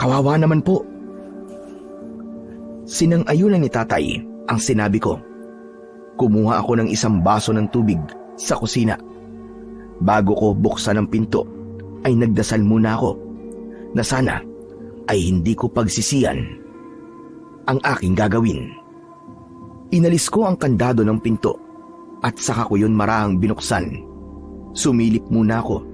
Kawawa naman po. Sinang-ayunan ni tatay ang sinabi ko. Kumuha ako ng isang baso ng tubig sa kusina. Bago ko buksan ang pinto, ay nagdasal muna ako na sana ay hindi ko pagsisiyan ang aking gagawin. Inalis ko ang kandado ng pinto at saka ko yun marahang binuksan. Sumilip muna ako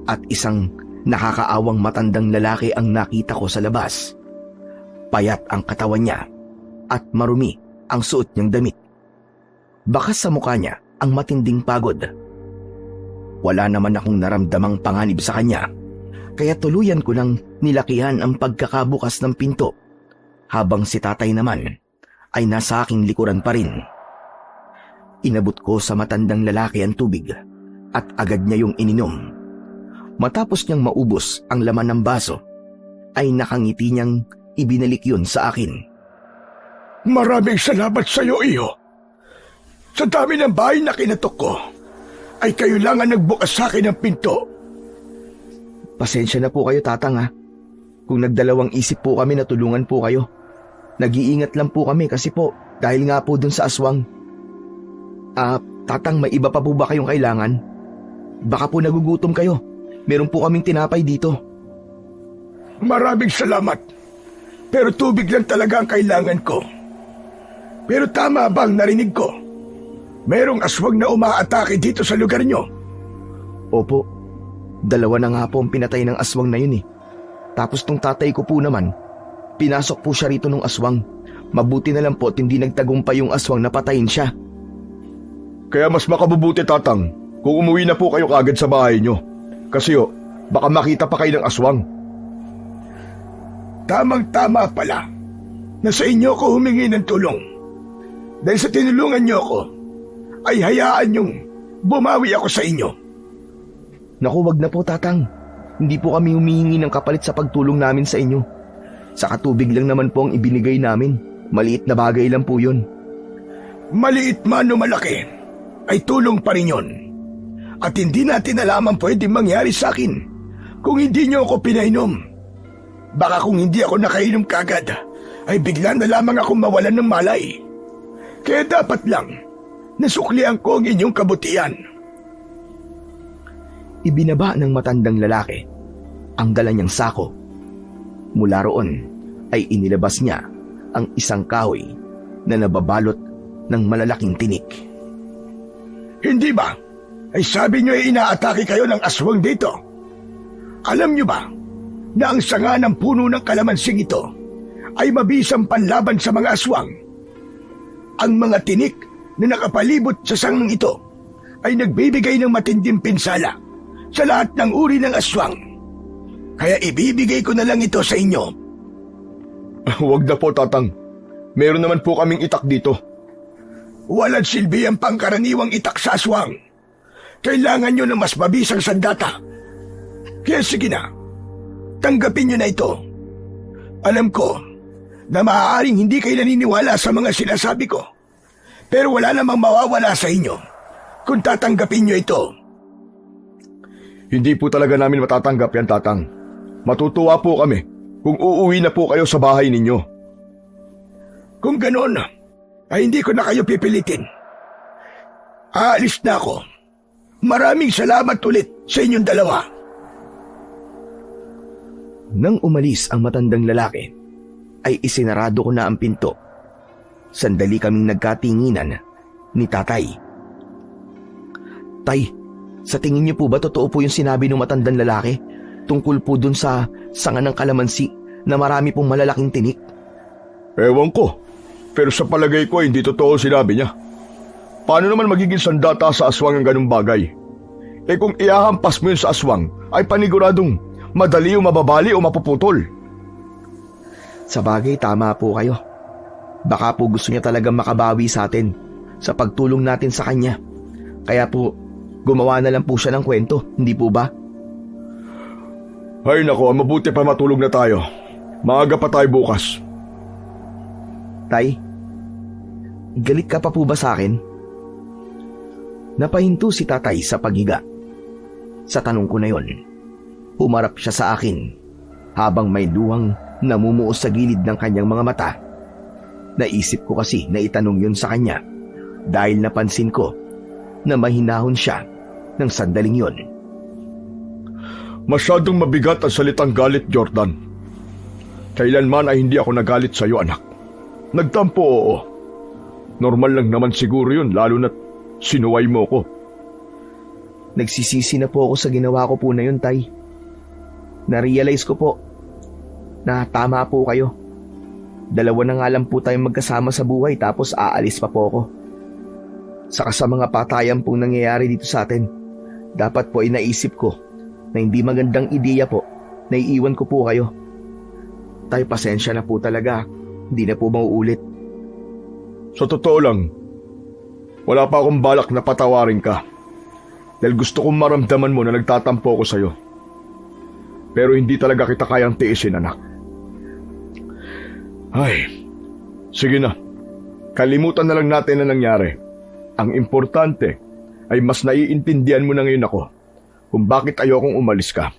at isang nakakaawang matandang lalaki ang nakita ko sa labas. Payat ang katawan niya at marumi ang suot niyang damit. Bakas sa mukha niya ang matinding pagod. Wala naman akong naramdamang panganib sa kanya, kaya tuluyan ko nang nilakihan ang pagkakabukas ng pinto, habang si tatay naman ay nasa aking likuran pa rin. Inabot ko sa matandang lalaki ang tubig at agad niya yung ininom. Matapos niyang maubos ang laman ng baso, ay nakangiti niyang ibinalik yun sa akin. Maraming salamat sa iyo, Iyo. Sa dami ng bahay na kinatok ko, ay kayo lang ang nagbukas sa akin ng pinto. Pasensya na po kayo, Tatang, ha. Kung nagdalawang isip po kami na tulungan po kayo. Nag-iingat lang po kami kasi po dahil nga po dun sa aswang. Tatang, may iba pa po ba kayong kailangan? Baka po nagugutom kayo. Meron po kaming tinapay dito. Maraming salamat. Pero tubig lang talaga ang kailangan ko. Pero tama bang narinig ko? Merong aswang na umaatake dito sa lugar nyo. Opo, 2 na nga po ang pinatay ng aswang na yun eh. Tapos tong tatay ko po naman, pinasok po siya rito ng aswang. Mabuti na lang po at hindi nagtagumpay yung aswang na patayin siya. Kaya mas makabubuti, Tatang, kung umuwi na po kayo kagad sa bahay nyo. Kasi baka makita pa kayo ng aswang. Tamang-tama pala na sa inyo ko humingi ng tulong. Dahil sa tinulungan nyo ko, ay hayaan nyong bumawi ako sa inyo. Naku, wag na po, Tatang. Hindi po kami humihingi ng kapalit sa pagtulong namin sa inyo. Sa katubig lang naman po ang ibinigay namin. Maliit na bagay lang po yun. Maliit man o malaki, ay tulong pa rin yun. At hindi natin alam ang pwedeng mangyari sa akin kung hindi nyo ako pinainom. Baka kung hindi ako nakainom kagad, ay bigla na lamang akong mawalan ng malay. Kaya dapat lang, nasuklian ko ang inyong kabutihan. Ibinaba ng matandang lalaki ang dala niyang sako. Mula roon ay inilabas niya ang isang kahoy na nababalot ng malalaking tinik. Hindi ba? Ay sabi nyo ay inaatake kayo ng aswang dito. Alam nyo ba na ang sanga ng puno ng kalamansing ito ay mabisang panlaban sa mga aswang? Ang mga tinik na nakapalibot sa sangang ito ay nagbibigay ng matinding pinsala sa lahat ng uri ng aswang. Kaya ibibigay ko na lang ito sa inyo. Huwag na po, Tatang. Meron naman po kaming itak dito. Walang silbi ang pangkaraniwang itak sa aswang. Kailangan nyo ng mas mabisang sandata. Kaya sige na, tanggapin nyo na ito. Alam ko na maaaring hindi kayo naniniwala sa mga sinasabi ko. Pero wala namang mawawala sa inyo kung tatanggapin nyo ito. Hindi po talaga namin matatanggap yan, Tatang. Matutuwa po kami kung uuwi na po kayo sa bahay ninyo. Kung ganon, ay hindi ko na kayo pipilitin. Aalis na ako. Maraming salamat ulit sa inyong dalawa. Nang umalis ang matandang lalaki, ay isinarado ko na ang pinto. Sandali kaming nagkatinginan ni Tatay. Tay, sa tingin niyo po ba totoo po yung sinabi ng matandang lalaki tungkol po dun sa sanga ng kalamansi na marami pong malalaking tinik? Ewan ko, pero sa palagay ko hindi totoo sinabi niya. Paano naman magiging sandata sa aswang ang ganung bagay? Kung ihahampas mo yun sa aswang, ay paniguradong madali o mababali o mapuputol. Sa bagay, tama po kayo. Baka po gusto niya talagang makabawi sa atin sa pagtulong natin sa kanya. Kaya po, gumawa na lang po siya ng kwento, hindi po ba? Ay nako, mabuti pa matulog na tayo. Maaga pa tayo bukas. Tay, galit ka pa po ba sa akin? Napahinto si Tatay sa paghiga. Sa tanong ko na yon, humarap siya sa akin habang may luwang namumuo sa gilid ng kanyang mga mata. Naisip ko kasi na itanong yun sa kanya dahil napansin ko na mahinahon siya ng sandaling yon. Masyadong mabigat ang salitang galit, Jordan. Kailanman ay hindi ako nagalit sa iyo, anak. Nagtampo, oo. Normal lang naman siguro yun, lalo na't sinuway mo ko. Nagsisisi na po ako sa ginawa ko po na yun, Tay. Na-realize ko po na tama po kayo. 2 na nga lang po tayong magkasama sa buhay tapos aalis pa po ako. Saka sa mga patayan pong nangyayari dito sa atin, dapat po ay naisip ko na hindi magandang ideya po na iiwan ko po kayo. Tay, pasensya na po talaga. Hindi na po mauulit. Sa totoo lang, wala pa akong balak na patawarin ka. Dahil gusto kong maramdaman mo na nagtatampo ko sa'yo. Pero hindi talaga kita kayang tiisin, anak. Ay, sige na. Kalimutan na lang natin na nangyari. Ang importante ay mas naiintindihan mo na ngayon ako kung bakit ayokong umalis ka.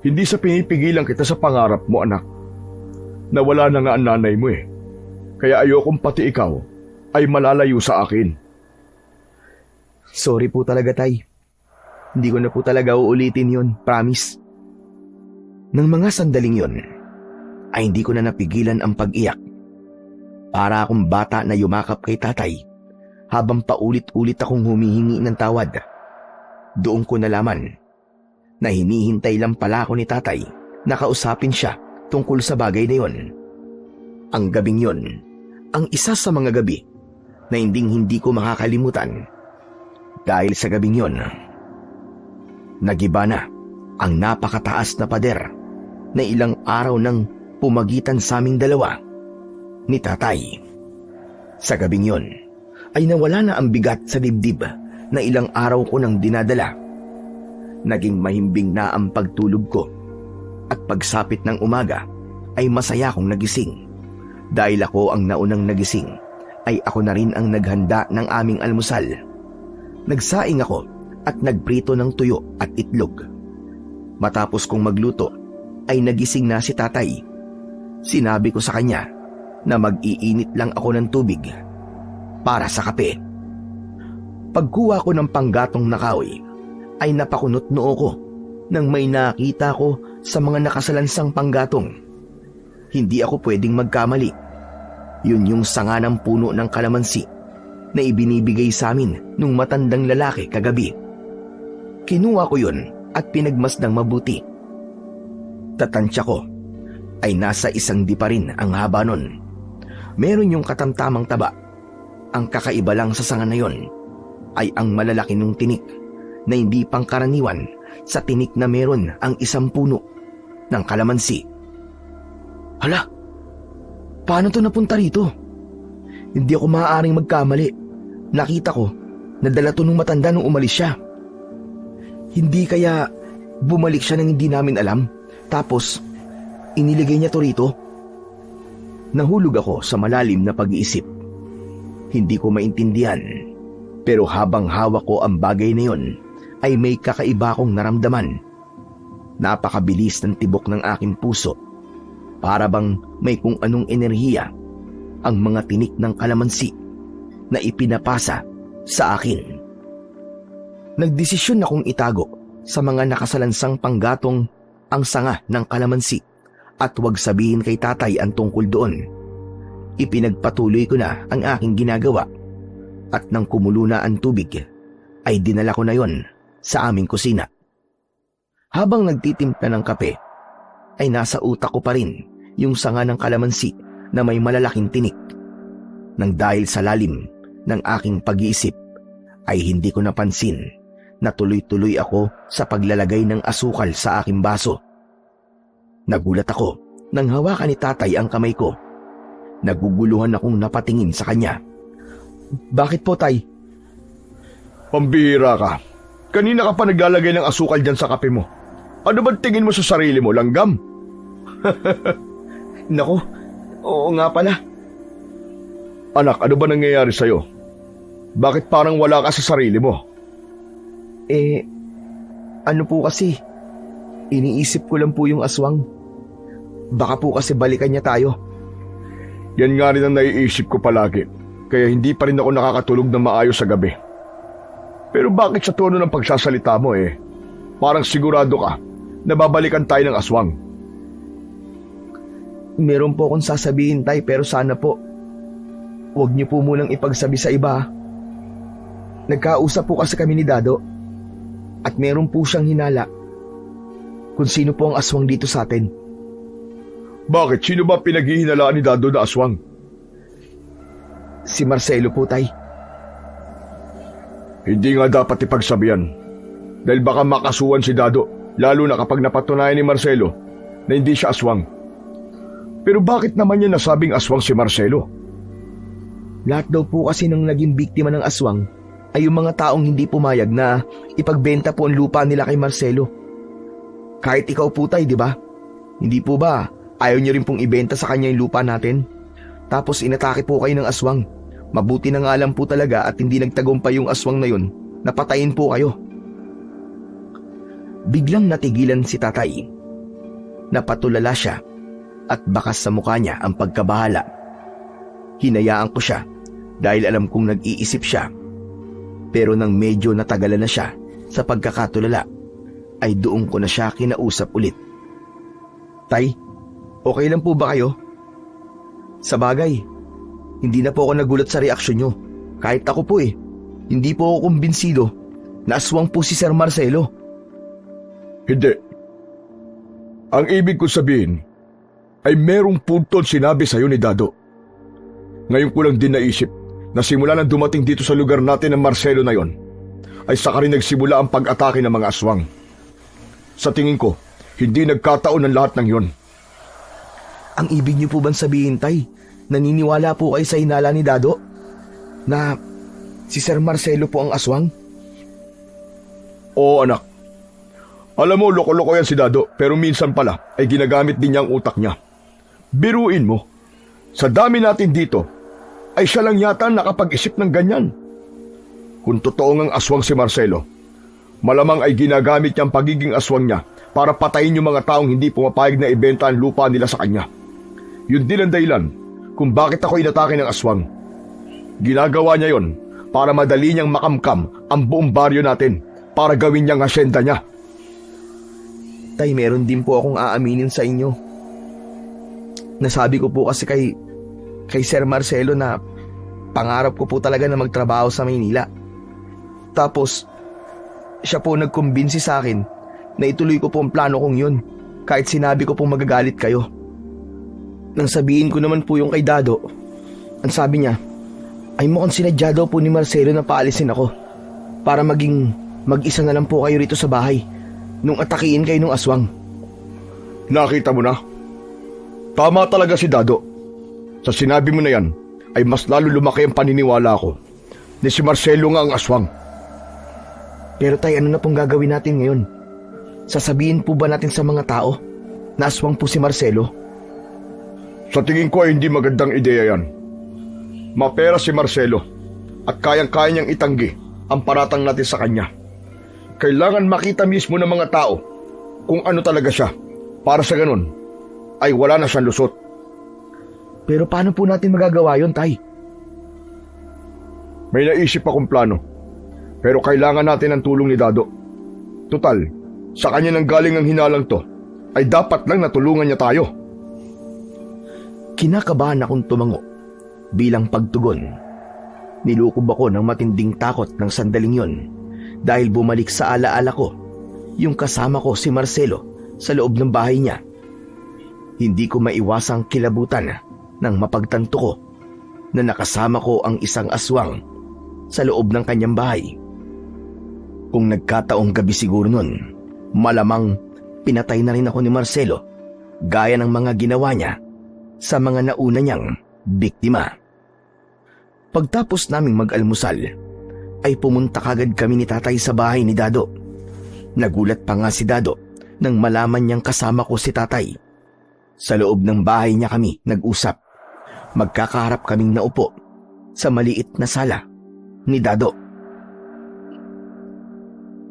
Hindi sa pinipigilan kita sa pangarap mo, anak. Nawala na nga ang nanay mo eh. Kaya ayokong pati ikaw ay malalayo sa akin. Sorry po talaga, Tay. Hindi ko na po talaga uulitin yon, promise. Nang mga sandaling yon, ay hindi ko na napigilan ang pag-iyak. Para akong bata na yumakap kay tatay habang paulit-ulit akong humihingi ng tawad. Doon ko nalaman na hinihintay lang pala ako ni tatay na kausapin siya tungkol sa bagay na yon. Ang gabing yon, ang isa sa mga gabi na hindi ko makakalimutan. Dahil sa gabing yon, nagiba na ang napakataas na pader na ilang araw nang pumagitan sa aming dalawa ni tatay. Sa gabing yon ay nawala na ang bigat sa dibdib na ilang araw ko nang dinadala. Naging mahimbing na ang pagtulog ko at pagsapit ng umaga ay masaya akong nagising. Dahil ako ang naunang nagising ay ako na rin ang naghanda ng aming almusal. Nagsaing ako at nagprito ng tuyo at itlog. Matapos kong magluto ay nagising na si tatay. Sinabi ko sa kanya na mag-iinit lang ako ng tubig para sa kape. Pagkuha ko ng panggatong na kahoy ay napakunot noo ko nang may nakita ko sa mga nakasalansang panggatong. Hindi ako pwedeng magkamali. Yun yung sanga ng puno ng kalamansi na ibinibigay sa amin nung matandang lalaki kagabi. Kinuha ko yun at pinagmasdang mabuti. Tatansya ko ay nasa 1 dipa rin ang haba nun. Meron yung katamtamang taba. Ang kakaiba lang sa sanga na yon ay ang malalaki nung tinik na hindi pangkaraniwan sa tinik na meron ang 1 puno ng kalamansi. Hala, paano to napunta rito? Hindi ako maaaring magkamali. Nakita ko, nadala to nung matanda nung umalis siya. Hindi kaya bumalik siya nang hindi namin alam, tapos iniligay niya to rito? Nahulog ako sa malalim na pag-iisip. Hindi ko maintindihan, pero habang hawak ko ang bagay na yon, ay may kakaiba akong naramdaman. Napakabilis ng tibok ng aking puso. Para bang may kung anong enerhiya ang mga tinik ng kalamansi na ipinapasa sa akin. Nagdesisyon akong itago sa mga nakasalansang panggatong ang sanga ng kalamansi at huwag sabihin kay tatay ang tungkol doon. Ipinagpatuloy ko na ang aking ginagawa at nang kumulo na ang tubig ay dinala ko na yon sa aming kusina. Habang nagtitimpla ng kape ay nasa utak ko pa rin yung sanga ng kalamansi na may malalaking tinik. Nang dahil sa lalim ng aking pag-iisip ay hindi ko napansin na tuloy-tuloy ako sa paglalagay ng asukal sa aking baso. Nagulat ako nang hawakan ni tatay ang kamay ko. Naguguluhan akong napatingin sa kanya. Bakit po, tay? Pambihira ka. Kanina ka pa naglalagay ng asukal dyan sa kape mo. Ano ba tingin mo sa sarili mo? Langgam? Naku, oo nga pala. Anak, ano ba nangyayari sa'yo? Bakit parang wala ka sa sarili mo? Ano po kasi, iniisip ko lang po yung aswang. Baka po kasi balikan niya tayo. Yan nga rin ang naiisip ko palagi, kaya hindi pa rin ako nakakatulog ng maayos sa gabi. Pero bakit sa tono ng pagsasalita mo parang sigurado ka na babalikan tayo ng aswang? Meron po akong sasabihin, tay, pero sana po huwag niyo po munang ipagsabi sa iba. Nagkausap po kasi kami ni Dado at meron po siyang hinala kung sino po ang aswang dito sa atin. Bakit? Sino ba pinaghihinalaan ni Dado na aswang? Si Marcelo po, tay. Hindi nga dapat ipagsabihan dahil baka makasuhan si Dado, lalo na kapag napatunayan ni Marcelo na hindi siya aswang. Pero bakit naman niya nasabing aswang si Marcelo? Lahat daw po kasi ng naging biktima ng aswang ay yung mga taong hindi pumayag na ipagbenta po ang lupa nila kay Marcelo. Kahit ikaw po, tay, di ba? Hindi po ba ayaw niyo rin pong ibenta sa kanya yung lupa natin? Tapos inatake po kayo ng aswang. Mabuti na nga lang po talaga at hindi nagtagumpay yung aswang na yun. Napatayin po kayo. Biglang natigilan si tatay. Napatulala siya at bakas sa mukha niya ang pagkabahala. Hinayaan ko siya dahil alam kong nag-iisip siya. Pero nang medyo natagalan na siya sa pagkakatulala, ay doon ko na siya kinausap ulit. Tay, okay lang po ba kayo? Sa bagay, hindi na po ako nagulat sa reaksyon nyo. Kahit ako po hindi po ako kumbinsido na aswang po si Sir Marcelo. Hindi. Ang ibig ko sabihin ay merong puntol sinabi sa'yo ni Dado. Ngayon ko lang din naisip na simula nang dumating dito sa lugar natin ng Marcelo na yon, ay saka rin nagsimula ang pag-atake ng mga aswang. Sa tingin ko, hindi nagkataon ang lahat ng yon. Ang ibig niyo po bang sabihin, Tay, naniniwala po kayo sa hinala ni Dado? Na si Sir Marcelo po ang aswang? Oo, anak. Alam mo, loko-loko yan si Dado, pero minsan pala ay ginagamit din niya ang utak niya. Biruin mo, sa dami natin dito, ay siya lang yata nakapag-isip ng ganyan. Kung totoo ngang aswang si Marcelo, malamang ay ginagamit niya ang pagiging aswang niya para patayin yung mga taong hindi pumapayag na ibenta ang lupa nila sa kanya. Yun din ang dahilan kung bakit ako inatake ng aswang. Ginagawa niya yon para madali niyang makamkam ang buong baryo natin para gawin niyang asyenda niya. Tay, meron din po akong aaminin sa inyo. Nasabi ko po kasi kay Sir Marcelo na pangarap ko po talaga na magtrabaho sa Maynila. Tapos, siya po nagkumbinsi sa akin na ituloy ko po ang plano kong yun kahit sinabi ko pong magagalit kayo. Nang sabihin ko naman po yung kay Dado, ang sabi niya ay mukhang sinadya daw po ni Marcelo na paalisin ako para maging mag-isa na lang po kayo rito sa bahay nung atakiin kayo nung aswang. Nakita mo na? Tama talaga si Dado. Sa sinabi mo na yan, ay mas lalo lumaki ang paniniwala ko na si Marcelo nga ang aswang. Pero tay, ano na pong gagawin natin ngayon? Sasabihin po ba natin sa mga tao na aswang po si Marcelo? Sa tingin ko ay hindi magandang ideya yan. Mapera si Marcelo at kayang-kaya niyang itanggi ang paratang natin sa kanya. Kailangan makita mismo ng mga tao kung ano talaga siya. Para sa ganun, ay wala na siyang lusot. Pero paano po natin magagawa yun, tay? May naisip akong plano. Pero kailangan natin ang tulong ni Dado. Tutal, sa kanya nang galing ang hinalang to, ay dapat lang natulungan niya tayo. Kinakabahan akong tumango bilang pagtugon. Nilukob ako ng matinding takot ng sandaling yon dahil bumalik sa alaala ko yung kasama ko si Marcelo sa loob ng bahay niya. Hindi ko maiwasang kilabutan nang mapagtanto ko na nakasama ko ang isang aswang sa loob ng kanyang bahay. Kung nagkataong gabi siguro nun, malamang pinatay na rin ako ni Marcelo gaya ng mga ginawa niya sa mga nauna niyang biktima. Pagtapos naming mag-almusal, ay pumunta kagad kami ni tatay sa bahay ni Dado. Nagulat pa nga si Dado nang malaman niyang kasama ko si tatay. Sa loob ng bahay niya kami nag-usap. Magkakaharap kaming naupo sa maliit na sala ni Dado.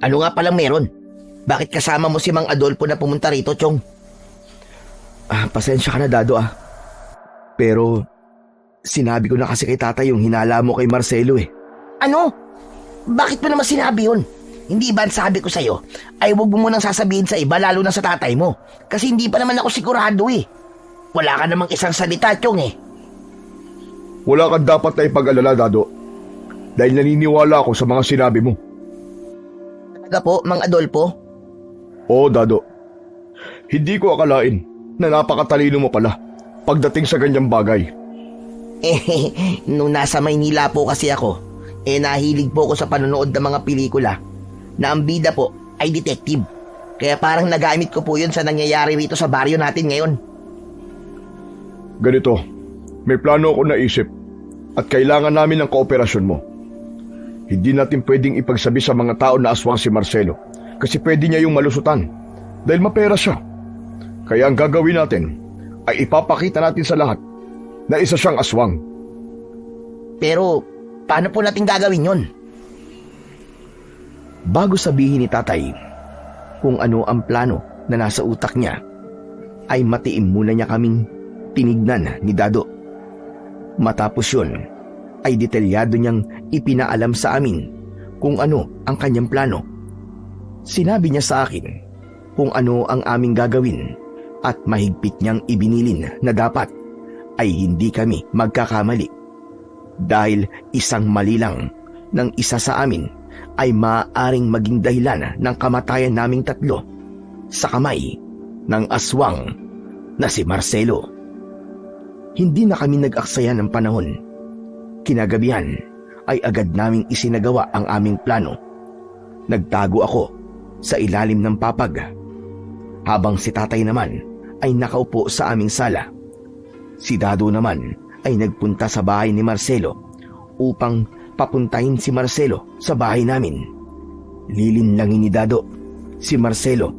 Ano nga palang meron? Bakit kasama mo si Mang Adolfo na pumunta rito, Chong? Pasensya ka na, Dado Pero sinabi ko na kasi kay tatay yung hinala mo kay Marcelo Ano? Bakit mo naman sinabi yun? Hindi ba sabi ko sa'yo ay huwag mo munang sasabihin sa iba lalo na sa tatay mo? Kasi hindi pa naman ako sigurado Wala ka namang isang salita, Chong Wala kang dapat na ipag-alala, Dado. Dahil naniniwala ako sa mga sinabi mo. Talaga po, Mang Adolfo? Oo, Dado. Hindi ko akalain na napakatalino mo pala pagdating sa ganyang bagay. Nung nasa Maynila po kasi ako, nahilig po ako sa panonood ng mga pelikula na ang bida po ay detective. Kaya parang nagamit ko po yun sa nangyayari rito sa baryo natin ngayon. Ganito, may plano ako naisip at kailangan namin ng kooperasyon mo. Hindi natin pwedeng ipagsabi sa mga tao na aswang si Marcelo kasi pwede niya yung malusutan dahil mapera siya. Kaya ang gagawin natin ay ipapakita natin sa lahat na isa siyang aswang. Pero paano po natin gagawin yon? Bago sabihin ni tatay kung ano ang plano na nasa utak niya, ay matiim muna niya kaming tinignan ni Dado. Matapos yun, ay detalyado niyang ipinaalam sa amin kung ano ang kanyang plano. Sinabi niya sa akin kung ano ang aming gagawin at mahigpit niyang ibinilin na dapat ay hindi kami magkakamali. Dahil isang mali lang ng isa sa amin ay maaaring maging dahilan ng kamatayan naming tatlo sa kamay ng aswang na si Marcelo. Hindi na kami nag-aksaya ng panahon. Kinagabihan ay agad naming isinagawa ang aming plano. Nagtago ako sa ilalim ng papag, habang si tatay naman ay nakaupo sa aming sala. Si Dado naman ay nagpunta sa bahay ni Marcelo upang papuntahin si Marcelo sa bahay namin. Lilinlangin ni Dado si Marcelo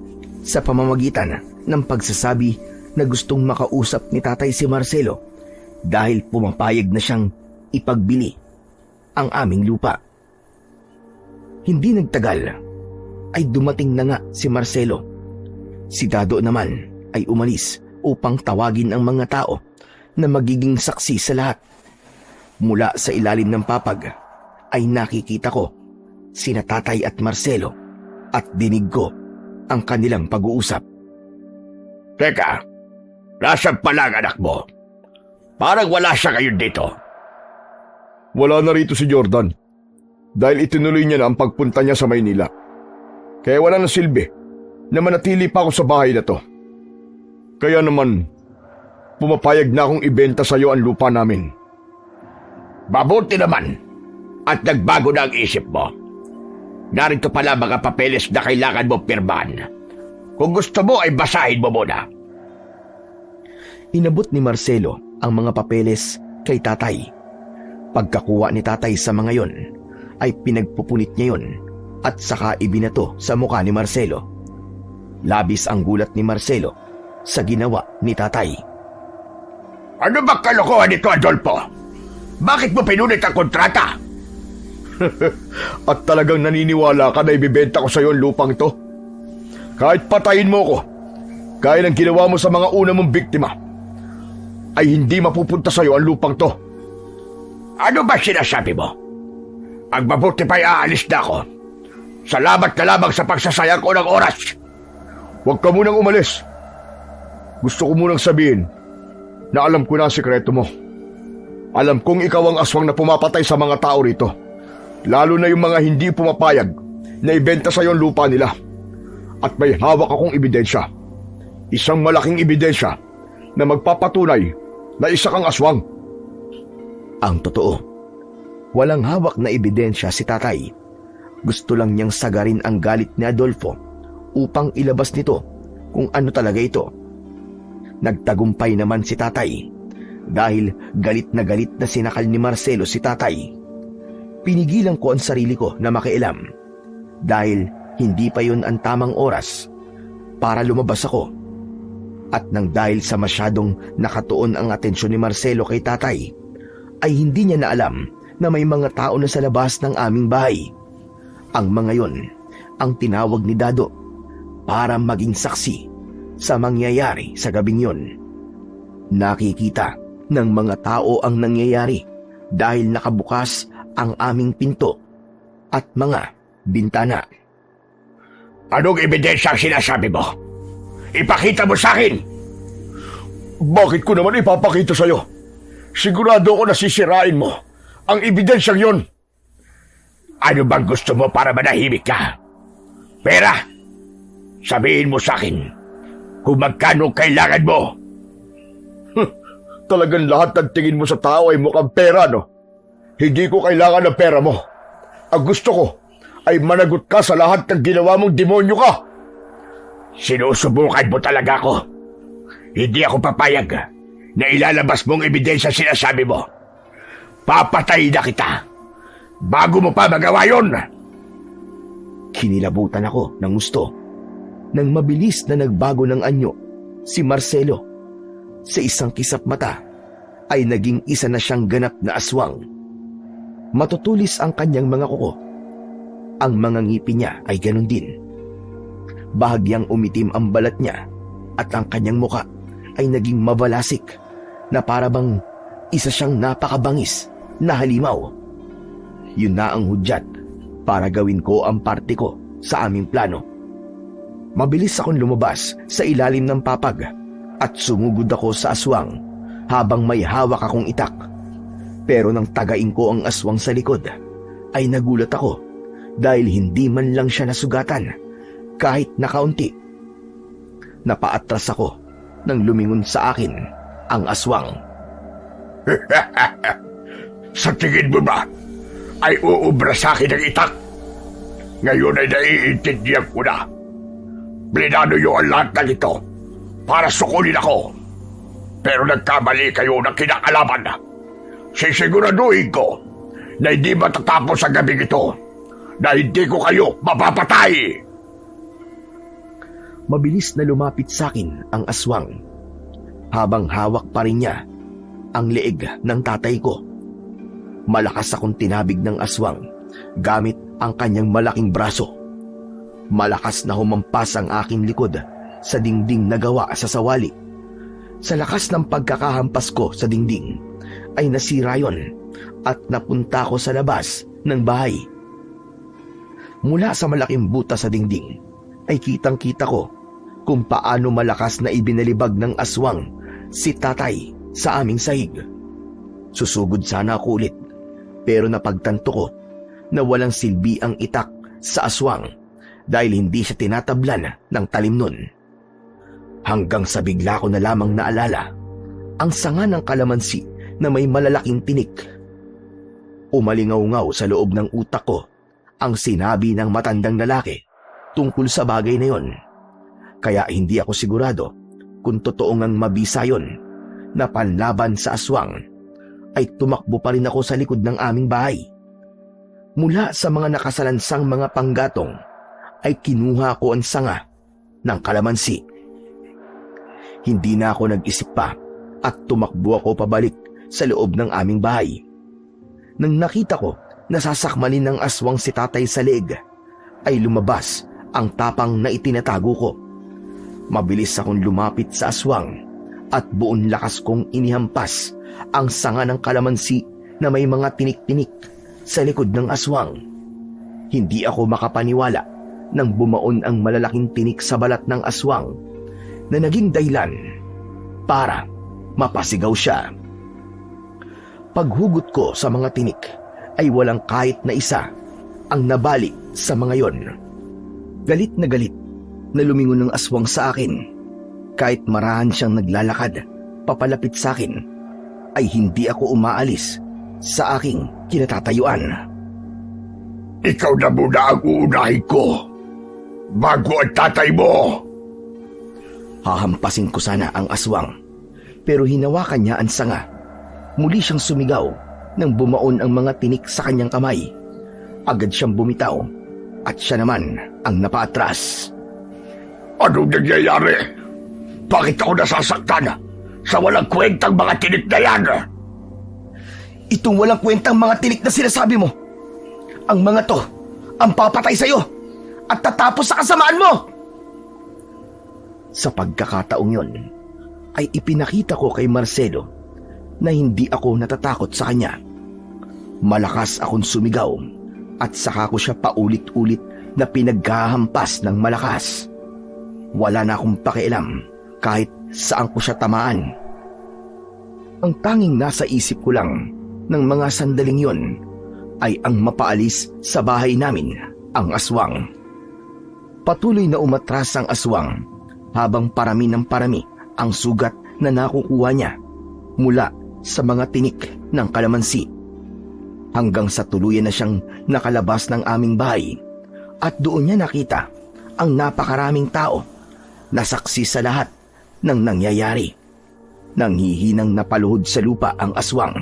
sa pamamagitan ng pagsasabi na gustong makausap ni tatay si Marcelo dahil pumapayag na siyang ipagbili ang aming lupa. Hindi nagtagal ay dumating na nga si Marcelo. Si Dado naman ay umalis upang tawagin ang mga tao na magiging saksi sa lahat. Mula sa ilalim ng papag ay nakikita ko sina tatay at Marcelo at dinig ko ang kanilang pag-uusap. Teka, nasaan pala ang anak mo? Parang wala siya ngayon dito. Wala na rito si Jordan dahil itinuloy niya na ang pagpunta niya sa Maynila. Kaya wala na silbi na manatili pa ako sa bahay na to. Kaya naman, pumapayag na akong ibenta sa iyo ang lupa namin. Mabuti naman at nagbago na ang isip mo. Narito pala mga papeles na kailangan mo pirmahan. Kung gusto mo ay basahin mo muna. Inabot ni Marcelo ang mga papeles kay tatay. Pagkakuha ni tatay sa mga yon, ay pinagpupunit niya yon at saka ibinato sa mukha ni Marcelo. Labis ang gulat ni Marcelo sa ginawa ni tatay. Ano ba kalokohan nito, Adolfo? Bakit mo pinunit ang kontrata? At talagang naniniwala ka na ibibenta ko sa iyo ang lupang to? Kahit patayin mo ko, gaya ng ginawa mo sa mga una mong biktima, ay hindi mapupunta sa iyo ang lupang to. Ano ba sinasabi mo? Ang mabuti pa'y aalis na ako. Salamat na lamang sa pagsasayang ko ng oras. Huwag ka munang umalis. Gusto ko munang sabihin na alam ko na ang sikreto mo. Alam kong ikaw ang aswang na pumapatay sa mga tao rito. Lalo na yung mga hindi pumapayag na ibenta sa iyo ang lupa nila. At may hawak akong ebidensya. Isang malaking ebidensya na magpapatunay na isa kang aswang. Ang totoo, walang hawak na ebidensya si tatay. Gusto lang niyang sagarin ang galit ni Adolfo upang ilabas nito kung ano talaga ito. Nagtagumpay naman si tatay dahil galit na sinakal ni Marcelo si tatay. Pinigilan ko ang sarili ko na makialam dahil hindi pa yun ang tamang oras para lumabas ako. At nang dahil sa masyadong nakatuon ang atensyon ni Marcelo kay tatay, ay hindi niya na alam na may mga tao na sa labas ng aming bahay. Ang mga yon ang tinawag ni Dado para maging saksi sa mangyayari sa gabing yon. Nakikita ng mga tao ang nangyayari dahil nakabukas ang aming pinto at mga bintana. Anong ebidensya ang sinasabi mo? Ipakita mo sa akin! Bakit ko naman ipapakita sa iyo? Sigurado ako na sisirain mo ang ebidensyang yon. Ano bang gusto mo para manahimik ka? Pera! Sabihin mo sa akin kung magkano kailangan mo. Talagang lahat ng tingin mo sa tao ay mukhang pera, no? Hindi ko kailangan ng pera mo. Ang gusto ko ay managot ka sa lahat ng ginawa mong demonyo ka. Sinusubukan mo talaga ako. Hindi ako papayag na ilalabas mong ebidensya sinasabi mo. Papatayin na kita bago mo pa magawa yun. Kinilabutan ako ng gusto. Nang mabilis na nagbago ng anyo si Marcelo. Sa isang kisap mata ay naging isa na siyang ganap na aswang. Matutulis ang kanyang mga kuko. Ang mga ngipin niya ay ganun din. Bahagyang umitim ang balat niya at ang kanyang muka ay naging mabalasik na para bang isa siyang napakabangis na halimaw. Yun na ang hudyat para gawin ko ang parte ko sa aming plano. Mabilis akong lumabas sa ilalim ng papag at sumugod ako sa aswang habang may hawak akong itak. Pero nang tagain ko ang aswang sa likod, ay nagulat ako dahil hindi man lang siya nasugatan kahit na kaunti. Napaatras ako nang lumingon sa akin ang aswang. Sa tingin mo ba ay uubra sa akin ang itak? Ngayon ay naiintindihan ko na. Blinado niyo ang lahat ng ito para sukulin ako. Pero nagkamali kayo ng kinakalaban. Sisiguraduhin ko na hindi matatapos ang gabing ito na hindi ko kayo mapapatay. Mabilis na lumapit sa akin ang aswang habang hawak pa rin niya ang leeg ng tatay ko. Malakas akong tinabig ng aswang gamit ang kanyang malaking braso. Malakas na humampas ang aking likod sa dingding na gawa sa sawali. Sa lakas ng pagkakahampas ko sa dingding ay nasira yon at napunta ko sa labas ng bahay. Mula sa malaking buta sa dingding ay kitang-kita ko kung paano malakas na ibinalibag ng aswang si tatay sa aming sahig. Susugod sana ako ulit pero napagtanto ko na walang silbi ang itak sa aswang dahil hindi siya tinatablan ng talim nun. Hanggang sa bigla ko na lamang naalala ang sanga ng kalamansi na may malalaking tinik. Umalingaw-ngaw sa loob ng utak ko ang sinabi ng matandang lalaki tungkol sa bagay na yon. Kaya hindi ako sigurado kung totoo ngang mabisa yon na panlaban sa aswang, ay tumakbo pa rin ako sa likod ng aming bahay. Mula sa mga nakasalansang mga panggatong ay kinuha ko ang sanga ng kalamansi. Hindi na ako nag-isip pa at tumakbo ako pabalik sa loob ng aming bahay. Nang nakita ko na sasakmalin ng aswang si tatay sa leeg, ay lumabas ang tapang na itinatago ko. Mabilis akong lumapit sa aswang at buong lakas kong inihampas ang sanga ng kalamansi na may mga tinik-tinik sa likod ng aswang. Hindi ako makapaniwala nang bumaon ang malalaking tinik sa balat ng aswang na naging dahilan para mapasigaw siya. Paghugot ko sa mga tinik ay walang kahit na isa ang nabali sa mga yon. Galit na lumingon ng aswang sa akin. Kahit marahan siyang naglalakad papalapit sa akin, ay hindi ako umaalis sa aking kinatatayuan. Ikaw na muna ang uunahin ko bago ang tatay mo. Hahampasin ko sana ang aswang, pero hinawakan niya ang sanga. Muli siyang sumigaw nang bumaon ang mga tinik sa kanyang kamay. Agad siyang bumitaw at siya naman ang napaatras. Anong nangyayari? Bakit ako nasasaktan sa walang kwentang mga tinik na yan? Itong walang kwentang mga tinik na sinasabi mo, ang mga to ang papatay sa'yo at tatapos sa kasamaan mo. Sa pagkakataong yon, ay ipinakita ko kay Marcelo na hindi ako natatakot sa kanya. Malakas akong sumigaw at saka ko siya paulit-ulit na pinaghahampas ng malakas. Wala na akong pakialam kahit saan ko siya tamaan. Ang tanging nasa isip ko lang ng mga sandaling yon ay ang mapaalis sa bahay namin ang aswang. Patuloy na umatras ang aswang habang parami ng parami ang sugat na nakukuha niya mula sa mga tinik ng kalamansi. Hanggang sa tuluyan na siyang nakalabas ng aming bahay at doon niya nakita ang napakaraming tao na saksi sa lahat ng nangyayari. Nanghihinang napaluhod sa lupa ang aswang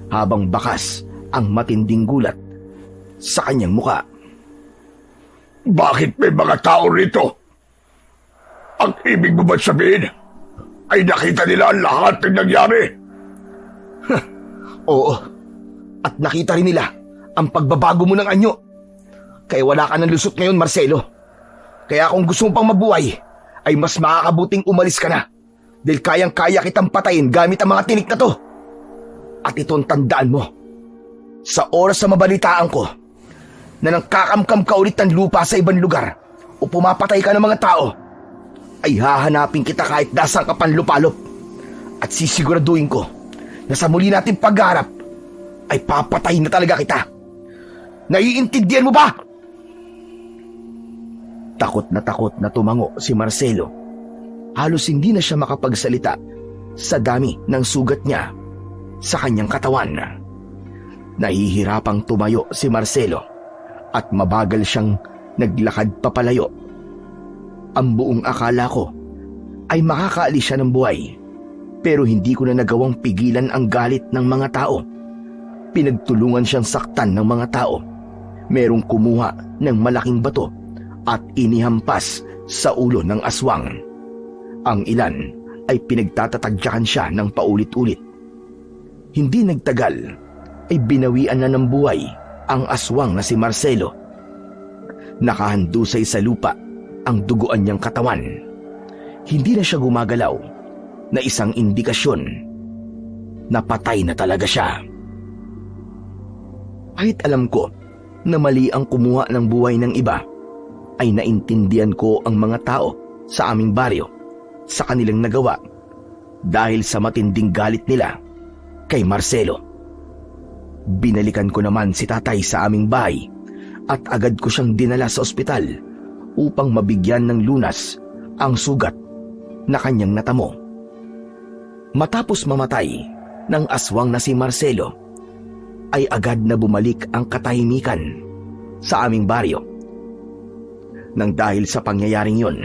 habang bakas ang matinding gulat sa kanyang muka. Bakit may mga tao rito? Ang ibig mo ba sabihin ay nakita nila ang lahat ng nangyari? Oo, at nakita rin nila ang pagbabago mo ng anyo. Kaya wala ka ng lusot ngayon, Marcelo. Kaya kung gusto mo pang mabuhay, ay mas makakabuting umalis ka na. Dahil kayang-kaya kitang patayin gamit ang mga tinik na to. At ito ang tandaan mo. Sa oras na mabalitaan ko na nangkakamkam ka ulit ng lupa sa ibang lugar o pumapatay ka ng mga tao, ay hahanapin kita kahit dasang ka panlupalop. At sisiguraduhin ko na sa muli nating pagharap ay papatayin na talaga kita. Naiintindihan mo ba? Takot na tumango si Marcelo. Halos hindi na siya makapagsalita sa dami ng sugat niya sa kanyang katawan. Nahihirapang tumayo si Marcelo at mabagal siyang naglakad papalayo. Ang buong akala ko ay makakaalis siya ng buhay, pero hindi ko na nagawang pigilan ang galit ng mga tao. Pinagtulungan siyang saktan ng mga tao. Merong kumuha ng malaking bato at inihampas sa ulo ng aswang. Ang ilan ay pinagtatatagyakan siya ng paulit-ulit. Hindi nagtagal ay binawian na ng buhay ang aswang na si Marcelo. Nakahandusay sa lupa ang duguan niyang katawan. Hindi na siya gumagalaw, na isang indikasyon na patay na talaga siya. Kahit alam ko na mali ang kumuha ng buhay ng iba, ay naintindihan ko ang mga tao sa aming baryo sa kanilang nagawa dahil sa matinding galit nila kay Marcelo. Binalikan ko naman si tatay sa aming bahay at agad ko siyang dinala sa ospital upang mabigyan ng lunas ang sugat na kanyang natamo. Matapos mamatay ng aswang na si Marcelo, ay agad na bumalik ang katahimikan sa aming baryo. Nang dahil sa pangyayaring yon,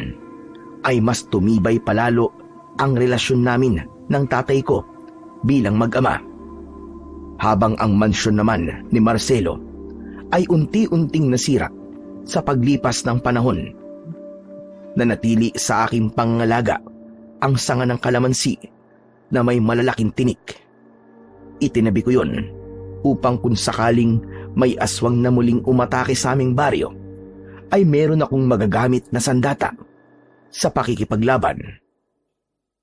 ay mas tumibay palalo ang relasyon namin ng tatay ko bilang mag-ama. Habang ang mansyon naman ni Marcelo ay unti-unting nasira sa paglipas ng panahon. Nanatili sa aking pangangalaga ang sanga ng kalamansi na may malalaking tinik. Itinabi ko yon upang kung sakaling may aswang na muling umatake sa aming baryo, ay meron akong magagamit na sandata sa pakikipaglaban.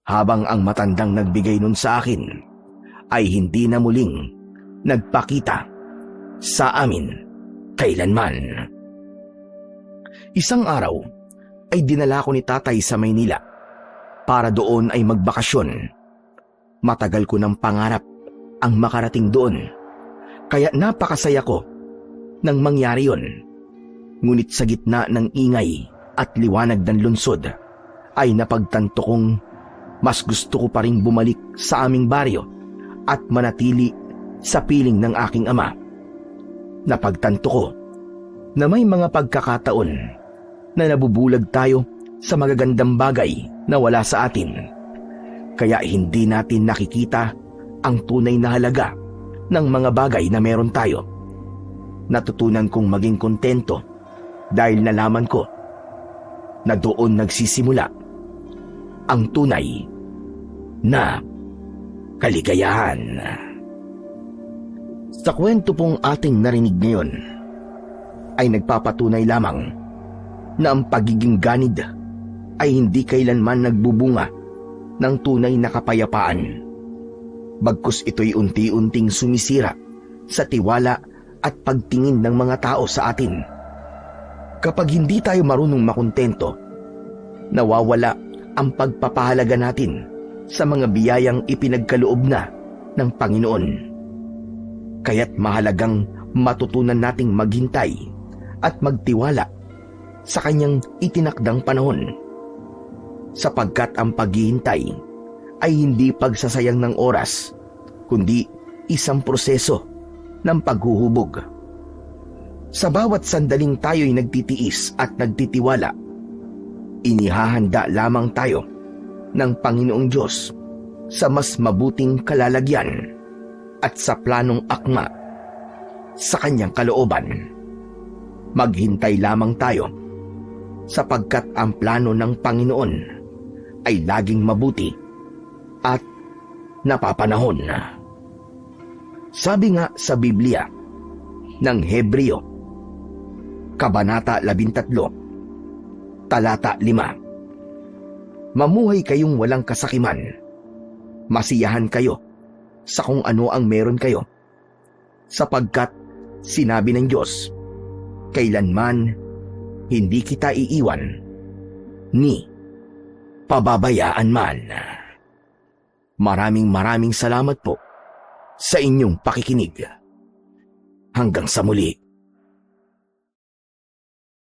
Habang ang matandang nagbigay nun sa akin ay hindi na muling nagpakita sa amin kailanman. Isang araw ay dinala ko ni tatay sa Maynila para doon ay magbakasyon. Matagal ko ng pangarap ang makarating doon, kaya napakasaya ko nang mangyari yon. Ngunit sa gitna ng ingay at liwanag ng lungsod, ay napagtanto kong mas gusto ko pa ring bumalik sa aming baryo at manatili sa piling ng aking ama. Napagtanto ko na may mga pagkakataon na nabubulag tayo sa magagandang bagay na wala sa atin, kaya hindi natin nakikita ang tunay na halaga ng mga bagay na meron tayo. Natutunan kong maging kontento dahil nalaman ko na doon nagsisimula ang tunay na kaligayahan. Sa kwento pong ating narinig ngayon ay nagpapatunay lamang na ang pagiging ganid ay hindi kailanman nagbubunga ng tunay na kapayapaan. Bagkus ito'y unti-unting sumisira sa tiwala at pagtingin ng mga tao sa atin. Kapag hindi tayo marunong makontento, nawawala ang pagpapahalaga natin sa mga biyayang ipinagkaloob na ng Panginoon. Kaya't mahalagang matutunan nating maghintay at magtiwala sa kanyang itinakdang panahon. Sapagkat ang paghihintay ay hindi pagsasayang ng oras, kundi isang proseso ng paghuhubog. Sa bawat sandaling tayo'y nagtitiis at nagtitiwala, inihahanda lamang tayo ng Panginoong Diyos sa mas mabuting kalalagyan at sa planong akma sa kanyang kalooban. Maghintay lamang tayo, sapagkat ang plano ng Panginoon ay laging mabuti at napapanahon. Sabi nga sa Biblia, ng Hebreo, Kabanata 13, Talata 5. Mamuhay kayong walang kasakiman. Masiyahan kayo sa kung ano ang meron kayo, sapagkat sinabi ng Diyos, kailanman hindi kita iiwan ni pababayaan man. Maraming salamat po sa inyong pakikinig. Hanggang sa muli.